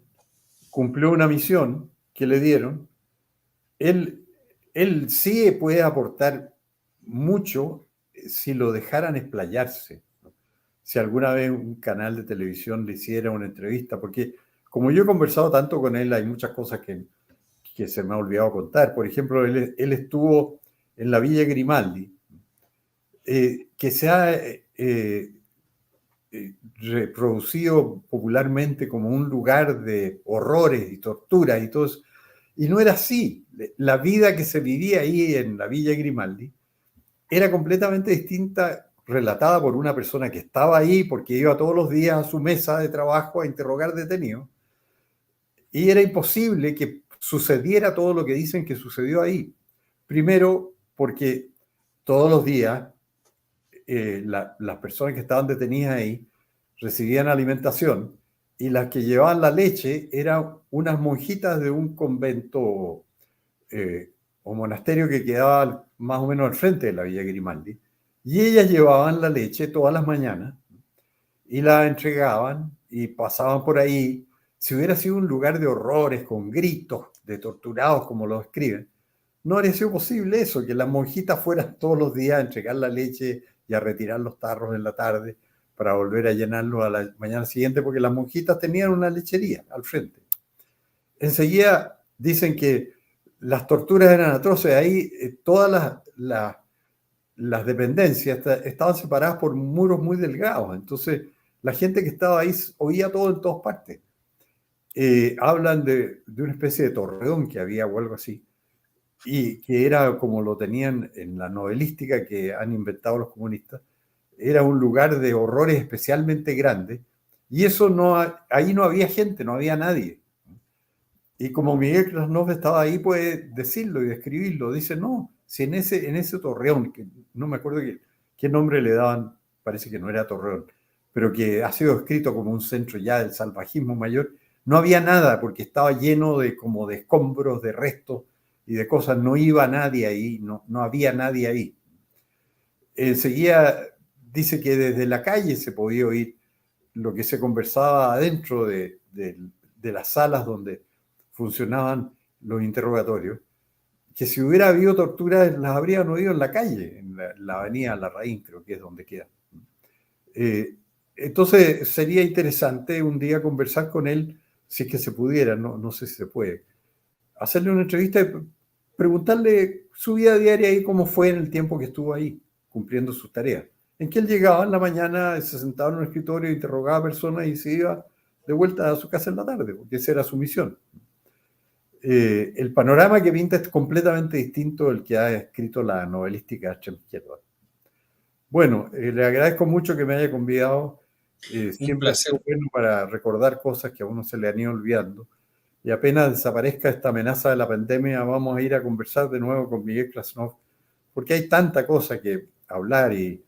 cumplió una misión que le dieron. Él, él sí puede aportar mucho si lo dejaran explayarse, ¿no? Si alguna vez un canal de televisión le hiciera una entrevista, porque como yo he conversado tanto con él, hay muchas cosas que se me ha olvidado contar. Por ejemplo, él estuvo en la Villa Grimaldi, que se ha reproducido popularmente como un lugar de horrores y torturas y todo eso. Y no era así. La vida que se vivía ahí en la Villa Grimaldi era completamente distinta, relatada por una persona que estaba ahí porque iba todos los días a su mesa de trabajo a interrogar detenidos. Y era imposible que sucediera todo lo que dicen que sucedió ahí. Primero, porque todos los días las personas que estaban detenidas ahí recibían alimentación y las que llevaban la leche eran unas monjitas de un convento eh, o monasterio que quedaba más o menos al frente de la Villa Grimaldi. Y ellas llevaban la leche todas las mañanas y la entregaban y pasaban por ahí. Si hubiera sido un lugar de horrores, con gritos de torturados como lo escriben, no habría sido posible eso, que las monjitas fueran todos los días a entregar la leche y a retirar los tarros en la tarde para volver a llenarlos a la mañana siguiente, porque las monjitas tenían una lechería al frente. Enseguida dicen que las torturas eran atroces, ahí todas las dependencias estaban separadas por muros muy delgados, entonces la gente que estaba ahí oía todo en todas partes. Hablan de una especie de torreón que había o algo así, y que era como lo tenían en la novelística que han inventado los comunistas, era un lugar de horrores especialmente grande, y eso no, ahí no había gente, no había nadie. Y como Miguel Krasnov estaba ahí, puede decirlo y describirlo. Dice, no, si en ese torreón, que no me acuerdo qué nombre le daban, parece que no era torreón, pero que ha sido escrito como un centro ya del salvajismo mayor, no había nada porque estaba lleno de como de escombros, de restos y de cosas. No iba nadie ahí, no había nadie ahí. Enseguida dice que desde la calle se podía oír lo que se conversaba adentro de las salas donde funcionaban los interrogatorios, que si hubiera habido tortura las habrían oído en la calle, en la avenida Larraín, creo que es donde queda. Eh, entonces sería interesante un día conversar con él, si es que se pudiera, no sé si se puede, hacerle una entrevista y preguntarle su vida diaria y cómo fue en el tiempo que estuvo ahí, cumpliendo sus tareas. En que él llegaba en la mañana, se sentaba en un escritorio, interrogaba a personas y se iba de vuelta a su casa en la tarde, porque esa era su misión. El panorama que pinta es completamente distinto del que ha escrito la novelística extrema izquierda. Bueno, le agradezco mucho que me haya convidado. Un Siempre ha placer. sido bueno para recordar cosas que a uno se le han ido olvidando. Y apenas desaparezca esta amenaza de la pandemia, vamos a ir a conversar de nuevo con Miguel Krasnov, porque hay tanta cosa que hablar y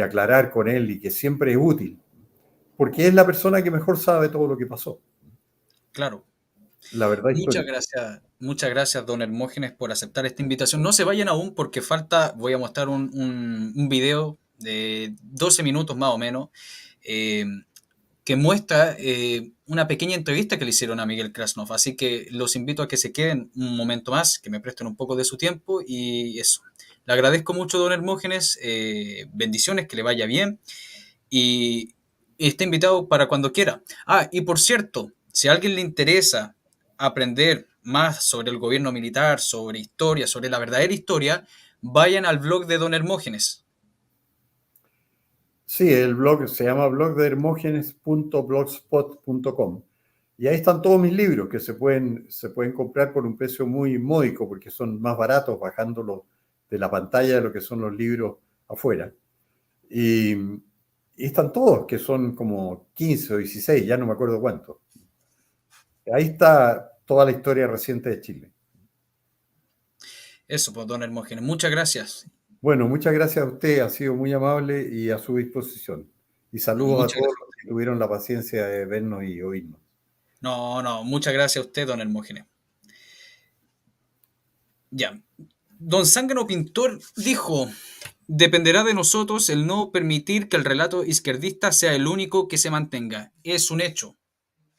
aclarar con él y que siempre es útil, porque es la persona que mejor sabe todo lo que pasó, Claro. la verdad histórica. Muchas gracias, don Hermógenes, por aceptar esta invitación. No se vayan aún porque falta, voy a mostrar un video de 12 minutos más o menos, eh, que muestra una pequeña entrevista que le hicieron a Miguel Krasnov. Así que los invito a que se queden un momento más, que me presten un poco de su tiempo y eso. Le agradezco mucho, don Hermógenes. Bendiciones, que le vaya bien. Y está invitado para cuando quiera. Ah, y por cierto, si a alguien le interesa aprender más sobre el gobierno militar, sobre historia, sobre la verdadera historia, vayan al blog de Don Hermógenes. Sí, el blog se llama blogdehermogenes.blogspot.com. Y ahí están todos mis libros que se pueden comprar por un precio muy módico porque son más baratos bajándolo de la pantalla de lo que son los libros afuera. Y están todos, que son como 15 o 16, ya no me acuerdo cuánto. Ahí está toda la historia reciente de Chile. Eso, pues, Don Hermógenes. Muchas gracias. Bueno, muchas gracias a usted, ha sido muy amable y a su disposición. Y saludos a Muchas todos gracias. los que tuvieron la paciencia de vernos y oírnos. No, muchas gracias a usted, Don Hermógenes. Ya. Don Zángano Pintor dijo: dependerá de nosotros el no permitir que el relato izquierdista sea el único que se mantenga. Es un hecho.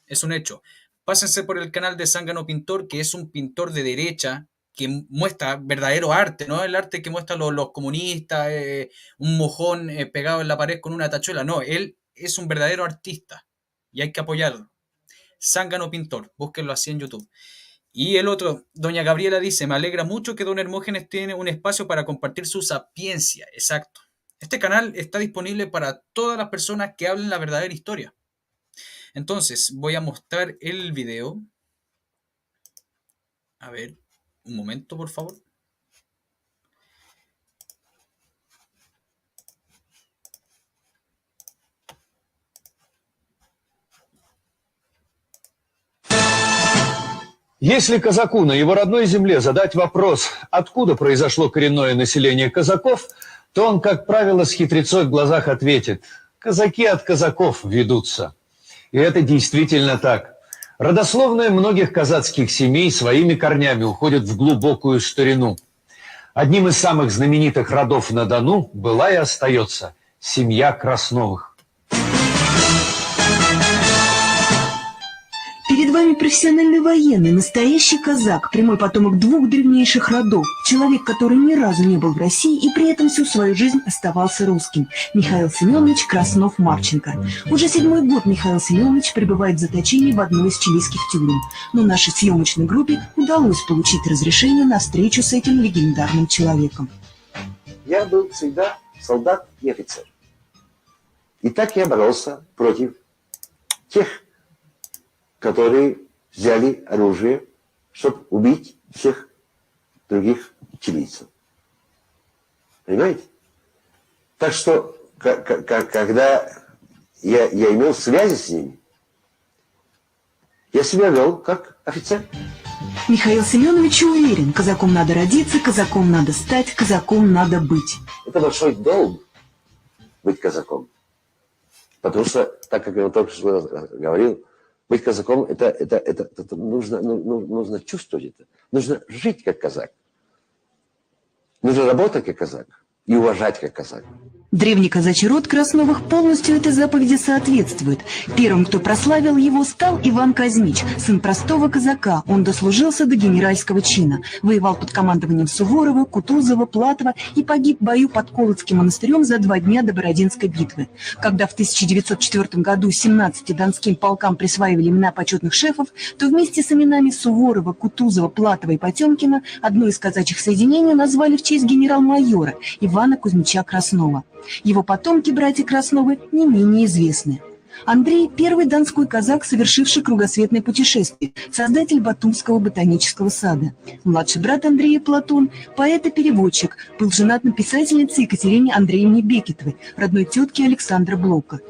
Es un hecho. Pásense por el canal de Zángano Pintor, que es un pintor de derecha que muestra verdadero arte, ¿no? El arte que muestran los comunistas, un mojón pegado en la pared con una tachuela. No, él es un verdadero artista y hay que apoyarlo. Zángano Pintor, búsquenlo así en YouTube. Y el otro, doña Gabriela dice: me alegra mucho que don Hermógenes tiene un espacio para compartir su sapiencia. Exacto. Este canal está disponible para todas las personas que hablen la verdadera historia. Entonces, voy a mostrar el video. A ver, un momento, por favor. Если казаку на его родной земле задать вопрос, откуда произошло коренное население казаков, то он, как правило, с хитрецой в глазах ответит: казаки от казаков ведутся. И это действительно так. Родословная многих казацких семей своими корнями уходит в глубокую старину. Одним из самых знаменитых родов на Дону была и остается семья Красновых. Перед вами профессиональный военный, настоящий казак, прямой потомок двух древнейших родов, человек, который ни разу не был в России и при этом всю свою жизнь оставался русским. Михаил Семенович Краснов-Марченко. Уже 7-й год Михаил Семенович пребывает в заточении в одной из чилийских тюрем. Но нашей съемочной группе удалось получить разрешение на встречу с этим легендарным человеком. Я был всегда солдат и офицер. И так я боролся против тех, которые взяли оружие, чтобы убить всех других чилийцев. Понимаете? Так что, когда я имел связи с ними, я себя вел как офицер. Михаил Семенович уверен, казаком надо родиться, казаком надо стать, казаком надо быть. Это большой долг быть казаком. Потому что, так как я только что говорил, быть казаком, это нужно чувствовать это. Нужно жить как казак. Нужно работать как казак и уважать как казак. Древний казачий род Красновых полностью этой заповеди соответствует. Первым, кто прославил его, стал Иван Казмич, сын простого казака. Он дослужился до генеральского чина. Воевал под командованием Суворова, Кутузова, Платова и погиб в бою под Колодским монастырем за 2 дня до Бородинской битвы. Когда в 1904 году 17 донским полкам присваивали имена почетных шефов, то вместе с именами Суворова, Кутузова, Платова и Потемкина одно из казачьих соединений назвали в честь генерал-майора Ивана Кузьмича Краснова. Его потомки, братья Красновы, не менее известны. Андрей – первый донской казак, совершивший кругосветное путешествие, создатель Батумского ботанического сада. Младший брат Андрея Платон – поэт и переводчик, был женат на писательнице Екатерине Андреевне Бекетовой, родной тетке Александра Блока.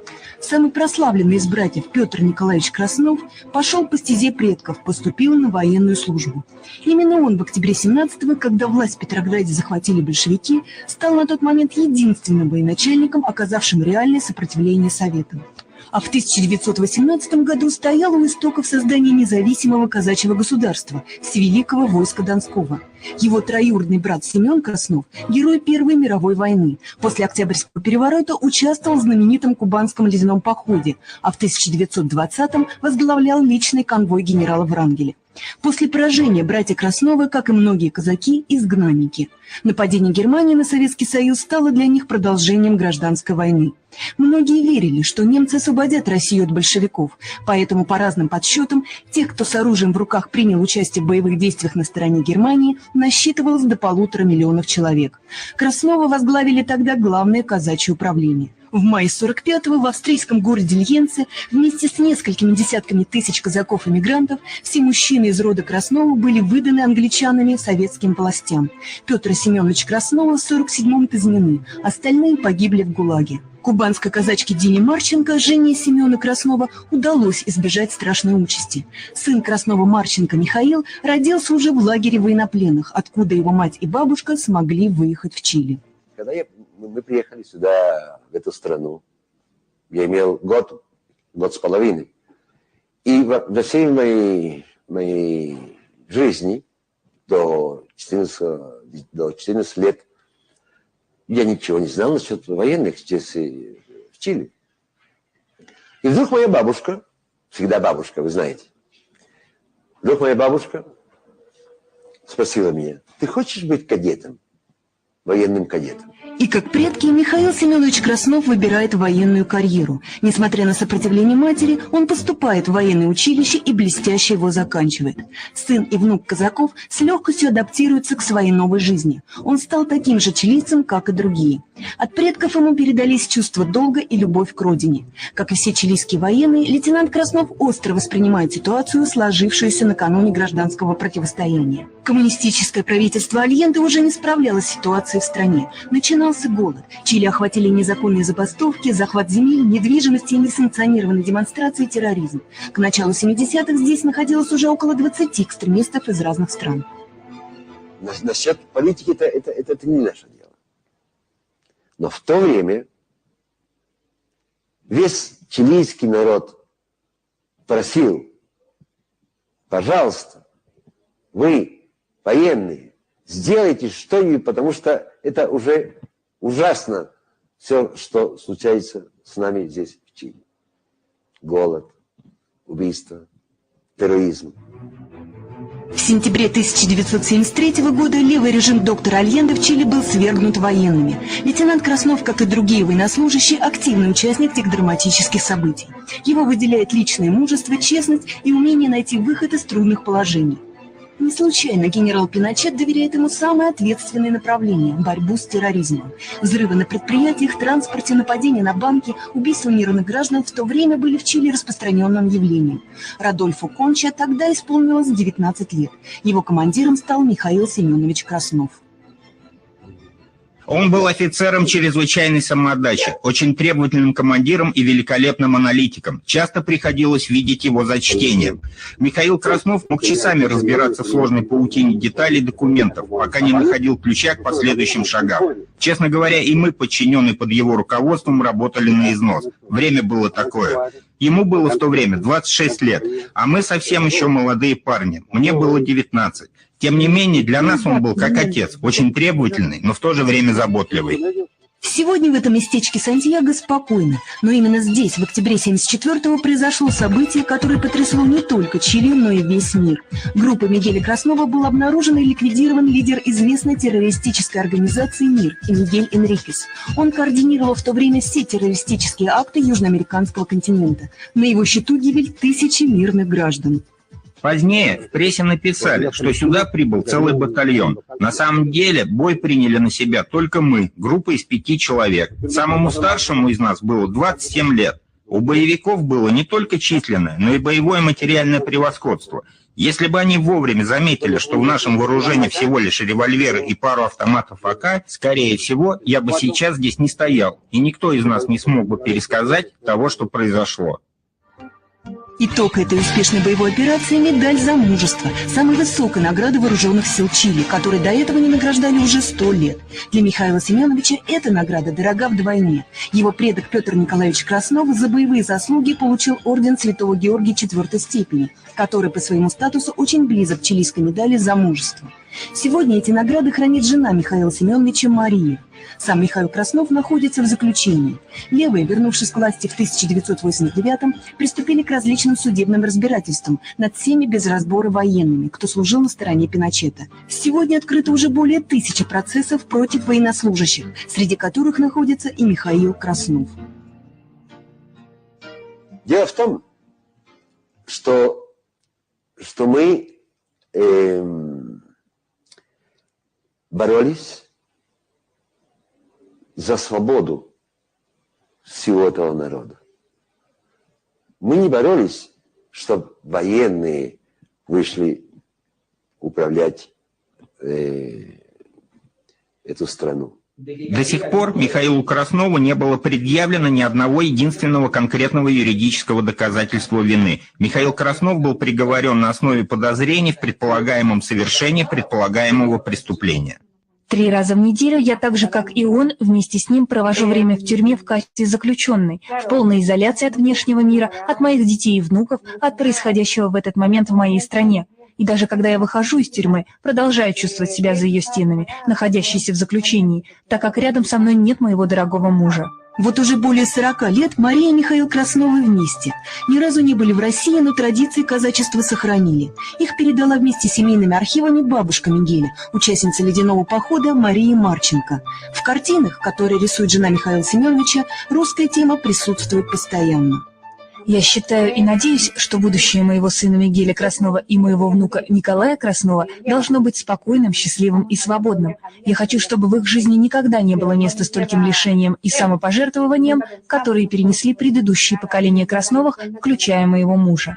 Самый прославленный из братьев Петр Николаевич Краснов пошел по стезе предков, поступил на военную службу. Именно он в октябре 17-го, когда власть в Петрограде захватили большевики, стал на тот момент единственным военачальником, оказавшим реальное сопротивление Советам. А в 1918 году стоял у истоков создания независимого казачьего государства с Великого войска Донского. Его троюродный брат Семен Краснов – герой Первой мировой войны. После Октябрьского переворота участвовал в знаменитом кубанском ледяном походе, а в 1920-м возглавлял личный конвой генерала Врангеля. После поражения братья Красновы, как и многие казаки, изгнанники. Нападение Германии на Советский Союз стало для них продолжением гражданской войны. Многие верили, что немцы освободят Россию от большевиков, поэтому по разным подсчетам тех, кто с оружием в руках принял участие в боевых действиях на стороне Германии, насчитывалось до 1,5 миллиона человек. Краснова возглавили тогда главное казачье управление. В мае 45-го в австрийском городе Льенце вместе с несколькими десятками тысяч казаков-эмигрантов все мужчины из рода Краснова были выданы англичанами советским властям. Петр Семенович Краснова в 47-м казнены, остальные погибли в ГУЛАГе. Кубанской казачке Дине Марченко, жене Семена Краснова, удалось избежать страшной участи. Сын Краснова-Марченко Михаил родился уже в лагере военнопленных, откуда его мать и бабушка смогли выехать в Чили. Когда мы приехали сюда, в эту страну, я имел год с половиной. И во всей моей жизни до 14 лет я ничего не знал насчет военных здесь, в Чили. И вдруг моя бабушка, всегда бабушка, вы знаете, вдруг моя бабушка спросила меня: ты хочешь быть кадетом, военным кадетом? И как предки, Михаил Семенович Краснов выбирает военную карьеру. Несмотря на сопротивление матери, он поступает в военное училище и блестяще его заканчивает. Сын и внук казаков с легкостью адаптируются к своей новой жизни. Он стал таким же чилийцем, как и другие. От предков ему передались чувство долга и любовь к родине. Как и все чилийские военные, лейтенант Краснов остро воспринимает ситуацию, сложившуюся накануне гражданского противостояния. Коммунистическое правительство Альенде уже не справлялось с ситуацией в стране. Начинался голод. Чили охватили незаконные забастовки, захват земель, недвижимости и несанкционированные демонстрации и терроризм. К началу 70-х здесь находилось уже около 20 экстремистов из разных стран. Насчет политики это не наше дело. Но в то время весь чилийский народ просил: пожалуйста, вы, военные, сделайте что-нибудь, потому что это уже ужасно все, что случается с нами здесь, в Чили. Голод, убийство, терроризм. В сентябре 1973 года левый режим доктора Альенде в Чили был свергнут военными. Лейтенант Краснов, как и другие военнослужащие, активный участник тех драматических событий. Его выделяет личное мужество, честность и умение найти выход из трудных положений. Не случайно генерал Пиночет доверяет ему самое ответственное направление – борьбу с терроризмом. Взрывы на предприятиях, транспорте, нападения на банки, убийства мирных граждан в то время были в Чили распространенным явлением. Родольфо Конча тогда исполнилось 19 лет. Его командиром стал Михаил Семенович Краснов. Он был офицером чрезвычайной самоотдачи, очень требовательным командиром и великолепным аналитиком. Часто приходилось видеть его за чтением. Михаил Краснов мог часами разбираться в сложной паутине деталей документов, пока не находил ключа к последующим шагам. Честно говоря, и мы, подчиненные под его руководством, работали на износ. Время было такое. Ему было в то время 26 лет, а мы совсем еще молодые парни. Мне было 19. Тем не менее, для нас он был как отец, очень требовательный, но в то же время заботливый. Сегодня в этом местечке Сантьяго спокойно, но именно здесь, в октябре 1974-го, произошло событие, которое потрясло не только Чили, но и весь мир. Группой Мигеля Краснова был обнаружен и ликвидирован лидер известной террористической организации «Мир» Мигель Энрикес. Он координировал в то время все террористические акты южноамериканского континента. На его счету гибель тысячи мирных граждан. Позднее в прессе написали, что сюда прибыл целый батальон. На самом деле бой приняли на себя только мы, группа из 5 человек. Самому старшему из нас было 27 лет. У боевиков было не только численное, но и боевое материальное превосходство. Если бы они вовремя заметили, что в нашем вооружении всего лишь револьверы и пару автоматов АК, скорее всего, я бы сейчас здесь не стоял, и никто из нас не смог бы пересказать того, что произошло. Итог этой успешной боевой операции – медаль за мужество, самая высокая награда вооруженных сил Чили, которой до этого не награждали уже 100 лет. Для Михаила Семеновича эта награда дорога вдвойне. Его предок Петр Николаевич Краснов за боевые заслуги получил орден Святого Георгия 4-й степени, который по своему статусу очень близок к чилийской медали за мужество. Сегодня эти награды хранит жена Михаила Семеновича Мария. Сам Михаил Краснов находится в заключении. Левые, вернувшись к власти в 1989-м, приступили к различным судебным разбирательствам над всеми без разбора военными, кто служил на стороне Пиночета. Сегодня открыто уже более 1000 процессов против военнослужащих, среди которых находится и Михаил Краснов. Дело в том, что мы боролись за свободу всего этого народа. Мы не боролись, чтобы военные вышли управлять эту страну. До сих пор Михаилу Краснову не было предъявлено ни одного единственного конкретного юридического доказательства вины. Михаил Краснов был приговорен на основе подозрений в предполагаемом совершении предполагаемого преступления. 3 раза в неделю я так же, как и он, вместе с ним провожу время в тюрьме в качестве заключенной, в полной изоляции от внешнего мира, от моих детей и внуков, от происходящего в этот момент в моей стране. И даже когда я выхожу из тюрьмы, продолжаю чувствовать себя за ее стенами, находящейся в заключении, так как рядом со мной нет моего дорогого мужа. Вот уже более 40 лет Мария и Михаил Красновы вместе. Ни разу не были в России, но традиции казачества сохранили. Их передала вместе с семейными архивами бабушка Мигеля, участница ледяного похода Мария Марченко. В картинах, которые рисует жена Михаила Семеновича, русская тема присутствует постоянно. Я считаю и надеюсь, что будущее моего сына Мигеля Краснова и моего внука Николая Краснова должно быть спокойным, счастливым и свободным. Я хочу, чтобы в их жизни никогда не было места стольким лишениям и самопожертвованиям, которые перенесли предыдущие поколения Красновых, включая моего мужа.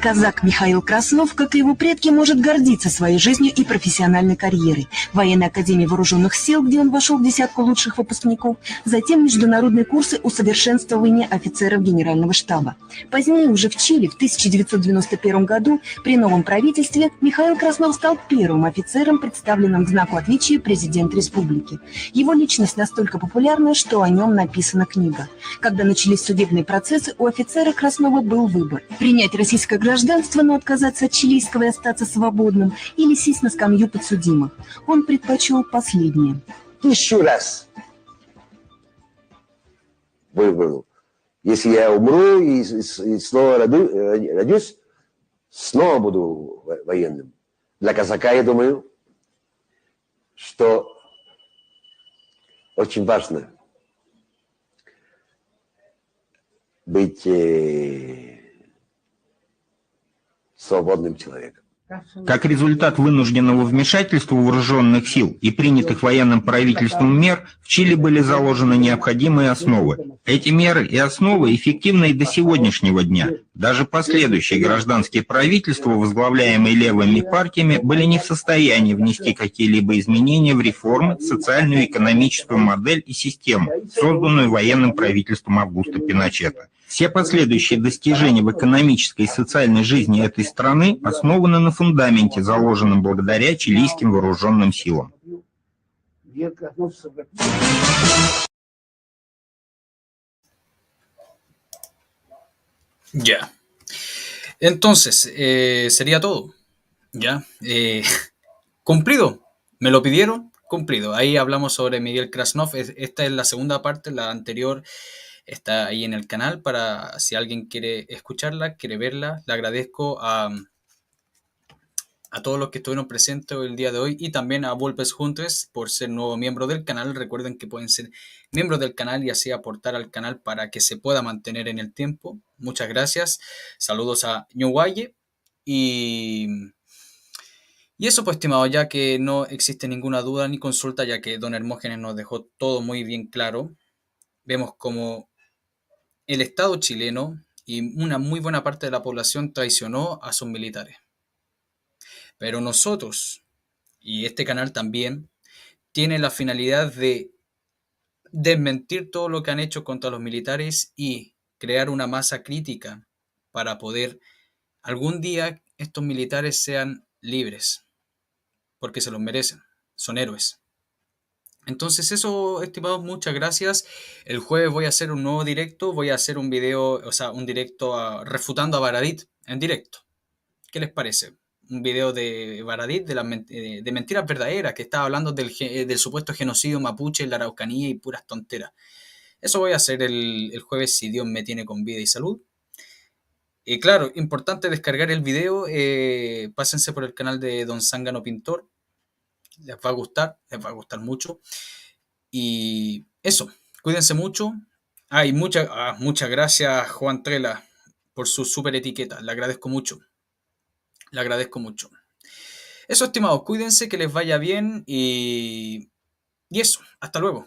Казак Михаил Краснов, как и его предки, может гордиться своей жизнью и профессиональной карьерой. В военной академии вооруженных сил, где он вошел в десятку лучших выпускников, затем международные курсы усовершенствования офицеров Генерального штаба. Позднее, уже в Чили, в 1991 году, при новом правительстве, Михаил Краснов стал первым офицером, представленным к знаку отличия президент республики. Его личность настолько популярна, что о нем написана книга. Когда начались судебные процессы, у офицера Краснова был выбор – принять российское гражданство, но отказаться от чилийского и остаться свободным, или сесть на скамью подсудимых. Он предпочел последнее. 1000 раз выбрал. Если я умру и снова родюсь, снова буду военным. Для казака, я думаю, что очень важно быть свободным человеком. Как результат вынужденного вмешательства вооруженных сил и принятых военным правительством мер, в Чили были заложены необходимые основы. Эти меры и основы эффективны и до сегодняшнего дня. Даже последующие гражданские правительства, возглавляемые левыми партиями, были не в состоянии внести какие-либо изменения в реформы, социальную и экономическую модель и систему, созданную военным правительством Августа Пиночета. Все последующие достижения в экономической и социальной жизни этой страны основаны на фундаменте, заложенном благодаря чилийским вооруженным силам. Ya. Entonces, sería todo. Ya. Cumplido. Me lo pidieron, cumplido. Ahí hablamos sobre Miguel Krasnov. Esta es la segunda parte, la anterior está ahí en el canal para si alguien quiere escucharla, quiere verla. Le agradezco a todos los que estuvieron presentes el día de hoy y también a Volpes Juntes por ser nuevo miembro del canal. Recuerden que pueden ser miembros del canal y así aportar al canal para que se pueda mantener en el tiempo. Muchas gracias. Saludos a Ñuguaye y eso pues, estimado, ya que no existe ninguna duda ni consulta, ya que don Hermógenes nos dejó todo muy bien claro. Vemos como el Estado chileno y una muy buena parte de la población traicionó a sus militares. Pero nosotros, y este canal también, tiene la finalidad de desmentir todo lo que han hecho contra los militares y crear una masa crítica para poder algún día estos militares sean libres, porque se los merecen, son héroes. Entonces eso, estimados, muchas gracias. El jueves voy a hacer un nuevo directo, voy a hacer un video, o sea, un directo refutando a Baradit en directo. ¿Qué les parece? un video de Baradit de mentiras verdaderas, que estaba hablando del supuesto genocidio mapuche en la Araucanía y puras tonteras. Eso voy a hacer el jueves si Dios me tiene con vida y salud. Y claro, importante descargar el video, pásense por el canal de Don Zángano Pintor, les va a gustar mucho. Y eso, cuídense mucho. Y muchas gracias Juan Trela por su super etiqueta, le agradezco mucho. Le agradezco mucho. Eso, estimados, cuídense, que les vaya bien y eso, hasta luego.